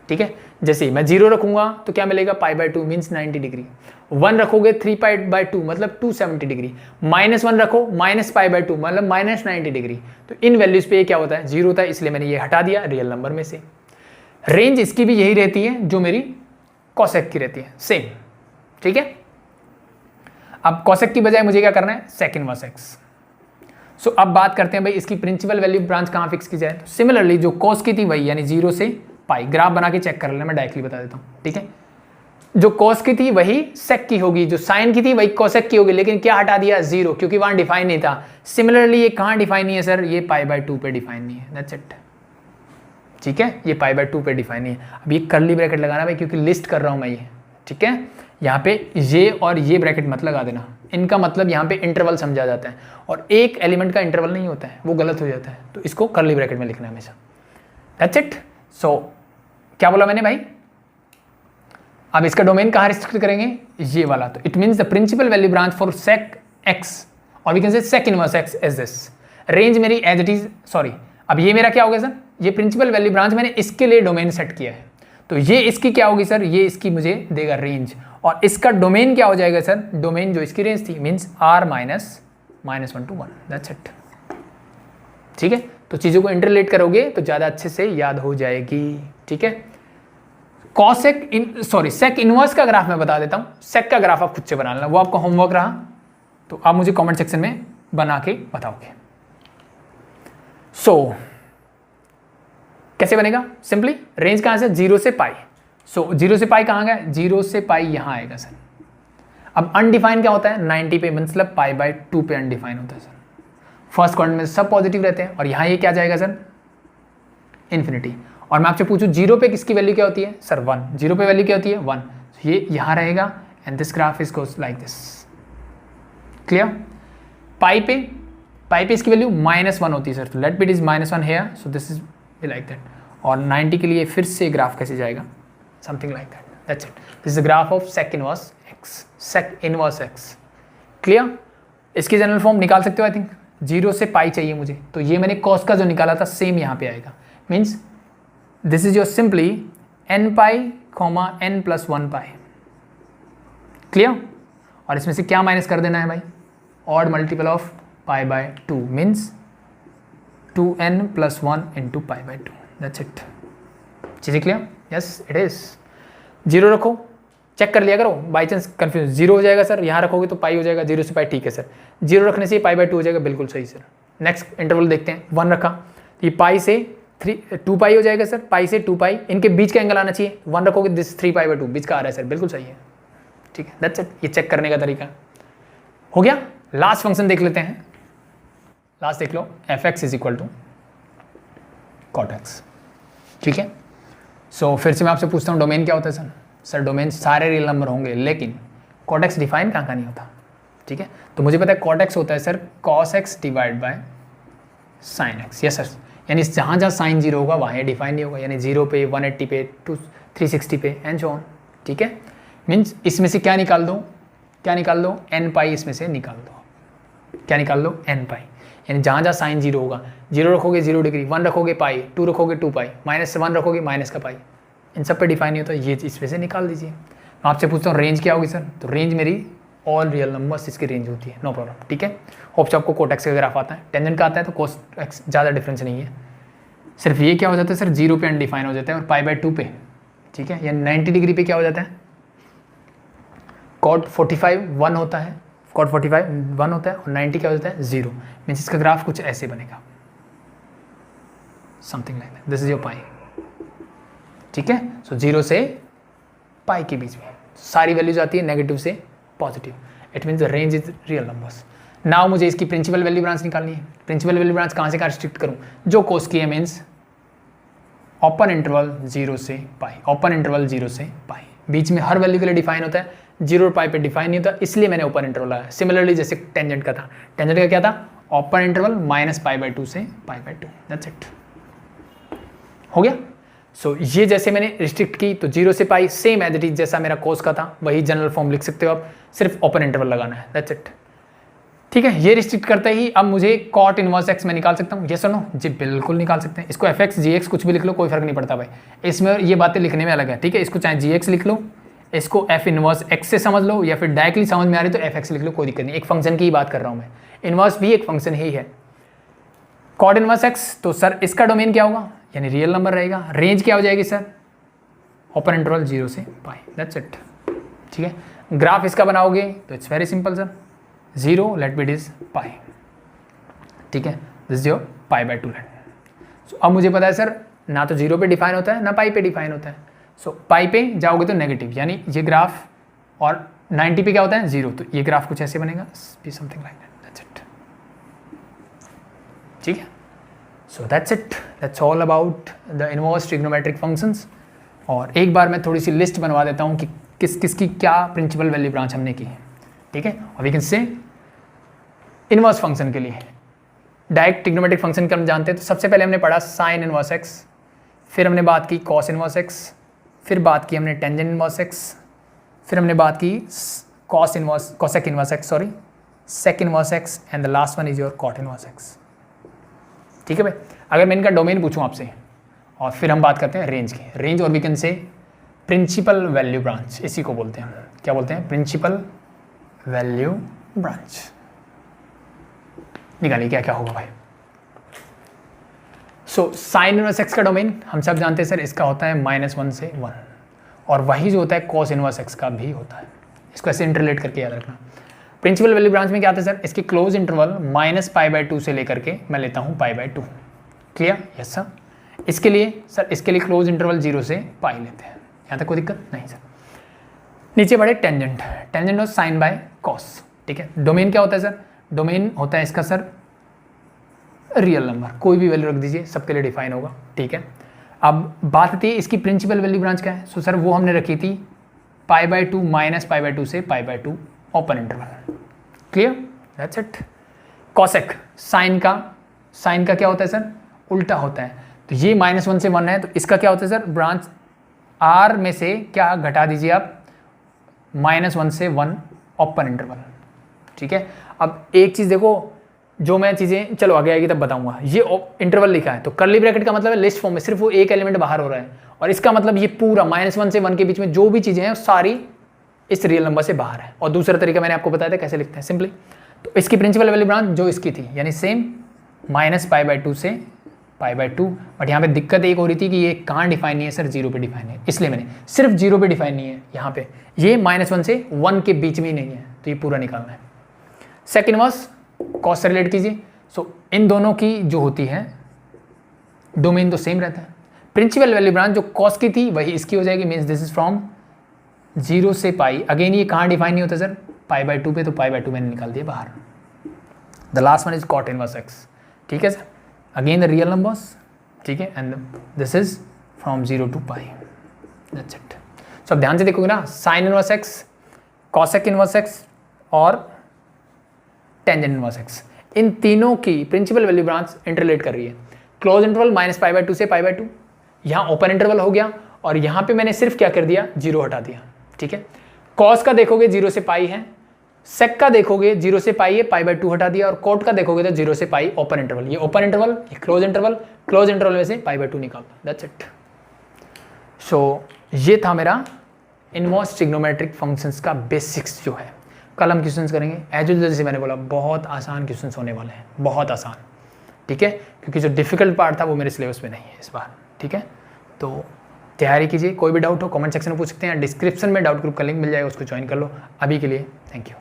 A: ठीक है। जैसे मैं 0 रखूंगा तो क्या मिलेगा, π/2 मीन्स 90 डिग्री। 1 रखोगे 3π/2 मतलब 270 डिग्री। -1 रखो -π/2 मतलब -90 डिग्री। तो इन वैल्यूज पे ये क्या होता है, 0 होता है, इसलिए मैंने ये हटा दिया रियल नंबर में से। रेंज इसकी भी यही रहती है जो मेरी कॉसेक की रहती है, सेम, ठीक है। अब कॉसेक की बजाय मुझे क्या करना है, सेक इनवर्स एक्स। सो अब बात करते हैं भाई इसकी प्रिंसिपल वैल्यू ब्रांच कहाँ फिक्स की जाए। तो सिमिलरली जो कॉस की थी वही, यानी 0 से पाई, ग्राफ बना के चेक कर लेना, मैं डायरेक्टली बता देता हूँ, ठीक है। जो कॉस की थी वही सेक की होगी, जो साइन की थी वही कॉसेक की होगी, लेकिन क्या हटा दिया, 0, क्योंकि वहां डिफाइन नहीं था। सिमिलरली ये कहाँ डिफाइन नहीं है सर, ये π/2 पे डिफाइन नहीं है, दैट्स इट, ठीक है। ये π/2 पे डिफाइन नहीं है। अब ये कर्ली ब्रैकेट लगाना भाई, क्योंकि लिस्ट कर रहा हूं मैं ये, ठीक है। यहाँ पे ये और ये ब्रैकेट मत लगा देना, इनका मतलब यहाँ पे इंटरवल समझा जाता है, और एक एलिमेंट का इंटरवल नहीं होता है, वो गलत हो जाता है, तो इसको कर्ली ब्रैकेट में लिखना है हमेशा, दैट्स इट। सो क्या बोला मैंने भाई, अब इसका डोमेन कहाँ रिस्ट्रिक्ट करेंगे, ये वाला। तो it means the principal value branch for sec x, और we can say sec inverse x as this. Range मेरी एज इट इज, सॉरी, अब ये मेरा क्या हो गया सर, ये प्रिंसिपल वैल्यू ब्रांच मैंने इसके लिए डोमेन सेट किया है, तो ये इसकी क्या होगी सर, ये इसकी मुझे देगा रेंज, और इसका डोमेन क्या हो जाएगा सर, डोमेन जो इसकी रेंज थी means r -1 to 1, that's it, ठीक है। तो चीज़ों को इंटरलेट करोगे तो ज़्यादा अच्छे से याद हो जाएगी, ठीक है। कॉसेक सेक इनवर्स का ग्राफ मैं बता देता हूँ, सेक का ग्राफ आप खुद से बना लेना, वो आपका होमवर्क रहा, तो आप मुझे कमेंट सेक्शन में बना के बताओगे। सो कैसे बनेगा, सिंपली रेंज कहाँ से, 0 से पाई। सो 0 से पाई कहाँ गया, 0 से पाई यहाँ आएगा सर। अब अनडिफाइन क्या होता है, 90 पे, मतलब π/2 पे अनडिफाइन होता है सर। फर्स्ट क्वाड्रेंट में सब पॉजिटिव रहते हैं, और यहाँ ये क्या जाएगा सर, इन्फिनिटी। और मैं आपसे पूछूं 0 पे किसकी वैल्यू क्या होती है सर, 1, 0 पे वैल्यू क्या होती है 1, so ये यहाँ रहेगा, and this graph is goes like this, clear. Pi पे इसकी वैल्यू -1 होती है सर, तो let be it is -1 here, so this is like that. और 90 के लिए फिर से ग्राफ कैसे जाएगा, something like that, that's it. This is the graph of sec inverse x, sec inverse x, clear. इसकी जनरल फॉर्म निकाल सकते हो, आई थिंक 0 से पाई चाहिए मुझे, तो ये मैंने कॉस का जो निकाला था सेम यहाँ पे आएगा, means this is your simply n π, n+1π, क्लियर। और इसमें से क्या माइनस कर देना है भाई, odd multiple of π/2 means 2n + 1 × π/2, that's it. चीज़ें क्लियर, यस इट इज। 0 रखो, चेक कर लिया करो, बाई चांस कन्फ्यूज 0 हो जाएगा सर, यहाँ रखोगे तो पाई हो जाएगा, 0 से पाई, ठीक है सर। 0 रखने से π/2 हो जाएगा, बिल्कुल सही सर। नेक्स्ट इंटरवल देखते हैं, 1 रखा, ये पाई से 2 पाई हो जाएगा सर, पाई से 2 पाई, इनके बीच का एंगल आना चाहिए, 1 रखोगे दिस 3π/2, बीच का आ रहा है सर, बिल्कुल सही है, ठीक है, दैट्स इट। ये चेक करने का तरीका हो गया। लास्ट फंक्शन देख लेते हैं, लास्ट देख लो, f(x) = cot x, ठीक है। सो फिर से मैं आपसे पूछता हूँ डोमेन क्या होता है सर, डोमेन सारे रियल नंबर होंगे, लेकिन cot x डिफाइन कहाँ नहीं होता, ठीक है। तो मुझे पता है cot x होता है sir cos x / sin x, yes sir, यानी जहाँ जहाँ साइन 0 होगा वहाँ ये डिफाइन नहीं होगा, यानी 0 पे, 180 पे, 360 पे एंड सो ऑन, ठीक है। मीन्स इसमें से क्या निकाल दो, n π इसमें से निकाल दो, क्या निकाल लो, n π, यानी जहाँ जहाँ साइन 0 होगा, 0 रखोगे 0 डिग्री, 1 रखोगे पाई, 2 रखोगे 2 पाई, -1 रखोगे माइनस का पाई, इन सब पे डिफाइन नहीं होता, ये इसमें से निकाल दीजिए। मैं आपसे पूछता हूँ रेंज क्या होगी सर, तो रेंज मेरी ऑल रियल नंबर्स इसकी रेंज होती है, नो प्रॉब्लम, ठीक है। होप से आपको cot x का ग्राफ आता है, टेंजेंट का आता है तो cos x ज़्यादा डिफरेंस नहीं है, सिर्फ ये क्या हो जाता है सर, 0 पे अनडिफाइन हो जाता है, और π/2 पे, ठीक है, यानी 90 डिग्री पे क्या हो जाता है, cot 45 1 होता है, cot 45 1 होता है, और 90 क्या हो जाता है 0, मीन्स इसका ग्राफ कुछ ऐसे बनेगा, something like that, this is your पाई, ठीक है। सो 0 से पाई के बीच में सारी वैल्यूज आती है नेगेटिव से positive, it means the range is real numbers. Now मुझे इसकी प्रिंसिपल वैल्यू ब्रांच निकालनी है। प्रिंसिपल वैल्यू ब्रांच कहाँ से कहाँ रिस्ट्रिक्ट करूँ, जो कोस की है, मीन्स ओपन इंटरवल 0 से पाई, ओपन इंटरवल 0 से पाई, बीच में हर वैल्यू के लिए डिफाइन होता है, 0 और पाई पे डिफाइन नहीं होता, इसलिए मैंने ओपन इंटरवल लाया। सिमिलरली जैसे टेंजेंट का था, टेंजेंट का क्या था, ओपन इंटरवल -π/2 से π/2, दैट्स इट, हो गया। सो ये जैसे मैंने रिस्ट्रिक्ट की, तो 0 से pi same as it is जैसा मेरा कोस का था, वही जनरल फॉर्म लिख सकते हो आप, सिर्फ ओपन इंटरवल लगाना है, दैट्स इट, ठीक है, ये रिस्ट्रिक्ट करते ही अब मुझे कॉट इनवर्स एक्स में निकाल सकता हूँ, यस और नो? जी बिल्कुल निकाल सकते हैं। इसको एफ एक्स जी एक्स कुछ भी लिख लो, कोई फर्क नहीं पड़ता भाई, इसमें ये बातें लिखने में अलग है। ठीक है, इसको चाहे जी एक्स लिख लो, इसको एफ इनवर्स एक्स से समझ लो, या फिर डायरेक्टली समझ में आ रही तो एफ एक्स लिख लो, कोई दिक्कत नहीं। एक फंक्शन की ही बात कर रहा हूँ मैं, इनवर्स भी एक फंक्शन ही है। कॉट इनवर्स एक्स, तो सर इसका डोमेन क्या होगा, यानी रियल नंबर रहेगा। रेंज क्या हो जाएगी सर, ओपन इंटरवल 0 से पाई, दैट्स इट। ठीक है, ग्राफ इसका बनाओगे तो it's very simple sir, 0 let be it is pi. ठीक है, this is your pi by 2 let. So अब मुझे पता है सर ना तो 0 पे डिफाइन होता है ना पाई पे डिफाइन होता है। सो पाई पे जाओगे तो नेगेटिव, यानी ये ग्राफ, और 90 पे क्या होता है 0, तो ये ग्राफ कुछ ऐसे बनेगा, something like that, that's it. ठीक है, so that's it, that's all about the inverse trigonometric functions. और एक बार मैं थोड़ी सी लिस्ट बनवा देता हूँ कि किस किस की क्या प्रिंसिपल वैल्यू ब्रांच हमने की है। ठीक है, और we can say inverse function के लिए डायरेक्ट ट्रिग्नोमेट्रिक फंक्शन का हम जानते हैं, तो सबसे पहले हमने पढ़ा साइन इनवर्स एक्स, फिर हमने बात की कॉस इनवर्स एक्स, फिर बात की हमने टेंजेंट इनवर्स एक्स, फिर हमने बात की cos inverse cosec inverse X, sorry sec inverse X, and the last one is your cot inverse x. ठीक है भाई, अगर मैं इनका डोमेन पूछूं आपसे, और फिर हम बात करते हैं रेंज की, रेंज और we can say principal value branch, इसी को बोलते हैं, क्या बोलते हैं, प्रिंसिपल वैल्यू ब्रांच। निकालिए क्या क्या होगा भाई। सो साइन इनवर्स एक्स का डोमेन हम सब जानते हैं सर, इसका होता है -1 से 1, और वही जो होता है कॉस इनवर्स एक्स का भी होता है। इसको ऐसे इंटरलेट करके याद रखना। प्रिंसिपल वैल्यू ब्रांच में क्या आता है सर, इसकी क्लोज इंटरवल -π/2 से लेकर के मैं लेता हूँ π/2। Clear, yes sir. इसके लिए सर, इसके लिए क्लोज इंटरवल 0 से पाई लेते हैं, यहाँ तक कोई दिक्कत नहीं सर। नीचे बढ़े टेंजेंट, टेंजेंट और साइन बाय कॉस। ठीक है, डोमेन क्या होता है सर, डोमेन होता है इसका सर रियल नंबर, कोई भी वैल्यू रख दीजिए, सबके लिए डिफाइन होगा। ठीक है, अब बात आती है इसकी प्रिंसिपल वैल्यू ब्रांच क्या है। सो सर वो हमने रखी थी π/2 -π/2 से π/2 open interval. Clear, that's it. Cosec, sine का क्या होता है सर, उल्टा होता है। तो ये -1 से 1 है, तो इसका क्या होता है सर, ब्रांच R में से क्या घटा दीजिए आप, -1 से 1 ओपन इंटरवल। ठीक है, अब एक चीज़ देखो, जो मैं चीज़ें चलो आगे आएगी तब बताऊंगा। ये इंटरवल लिखा है तो कर्ली ब्रैकेट का मतलब है लिस्ट फॉर्म में सिर्फ वो एक एलिमेंट बाहर हो रहा है, और इसका मतलब ये पूरा -1 से 1 के बीच में जो भी चीज़ें हैं सारी इस रियल नंबर से बाहर है। और दूसरा तरीका मैंने आपको बताया था कैसे लिखते हैं, सिंपली। तो इसकी प्रिंसिपल वैल्यू ब्रांच जो इसकी थी, यानी सेम -π/2 से π/2, बट यहाँ पे दिक्कत एक हो रही थी कि ये कहाँ डिफाइन नहीं है सर, 0 पे डिफाइन है, इसलिए मैंने सिर्फ 0 पे डिफाइन नहीं है यहाँ पे, ये -1 से 1 के बीच में ही नहीं है, तो ये पूरा निकालना है। सेकंड इनवर्स कॉस से रिलेट कीजिए। सो इन दोनों की जो होती है डोमेन तो सेम रहता है। प्रिंसिपल वैल्यू ब्रांच जो कॉस की थी वही इसकी हो जाएगी, मीन्स दिस इज फ्रॉम 0 से पाई। अगेन ये कहाँ डिफाइन नहीं होता सर, π/2 पे, तो π/2 मैंने निकाल दिया बाहर। The last one is cot inverse x. ठीक है sir, again the real numbers. ठीक है, and this is from 0 to pi, that's it. So अब ध्यान से देखोगे ना, sine inverse x, cosec inverse x और टेंजेंट इनवर्स एक्स, इन तीनों की प्रिंसिपल वैल्यू ब्रांच इंटरलेट कर रही है। क्लोज इंटरवल -π/2 से π/2, यहाँ ओपन इंटरवल हो गया, और यहाँ पे मैंने सिर्फ क्या कर दिया, 0 हटा दिया। ठीक है, कॉस का देखोगे 0 से पाई है, सेक का देखोगे 0 से पाई है, π/2 हटा दिया, और कोट का देखोगे तो 0 से पाई ओपन इंटरवल, ये ओपन इंटरवल, ये क्लोज इंटरवल में से π/2 निकाल, दैट्स इट। सो ये था मेरा इनवर्स ट्रिग्नोमेट्रिक फंक्शंस का बेसिक्स जो है। कल हम क्वेश्चंस करेंगे एज यूजुअल, जैसे मैंने बोला बहुत आसान क्वेश्चंस होने वाले हैं, बहुत आसान। ठीक है, क्योंकि जो डिफिकल्ट पार्ट था वो मेरे सिलेबस में नहीं है इस बार। ठीक है, तो तैयारी कीजिए, कोई भी डाउट हो कमेंट सेक्शन में पूछ सकते हैं, डिस्क्रिप्शन में डाउट ग्रुप का लिंक मिल जाएगा, उसको ज्वाइन कर लो। अभी के लिए थैंक यू।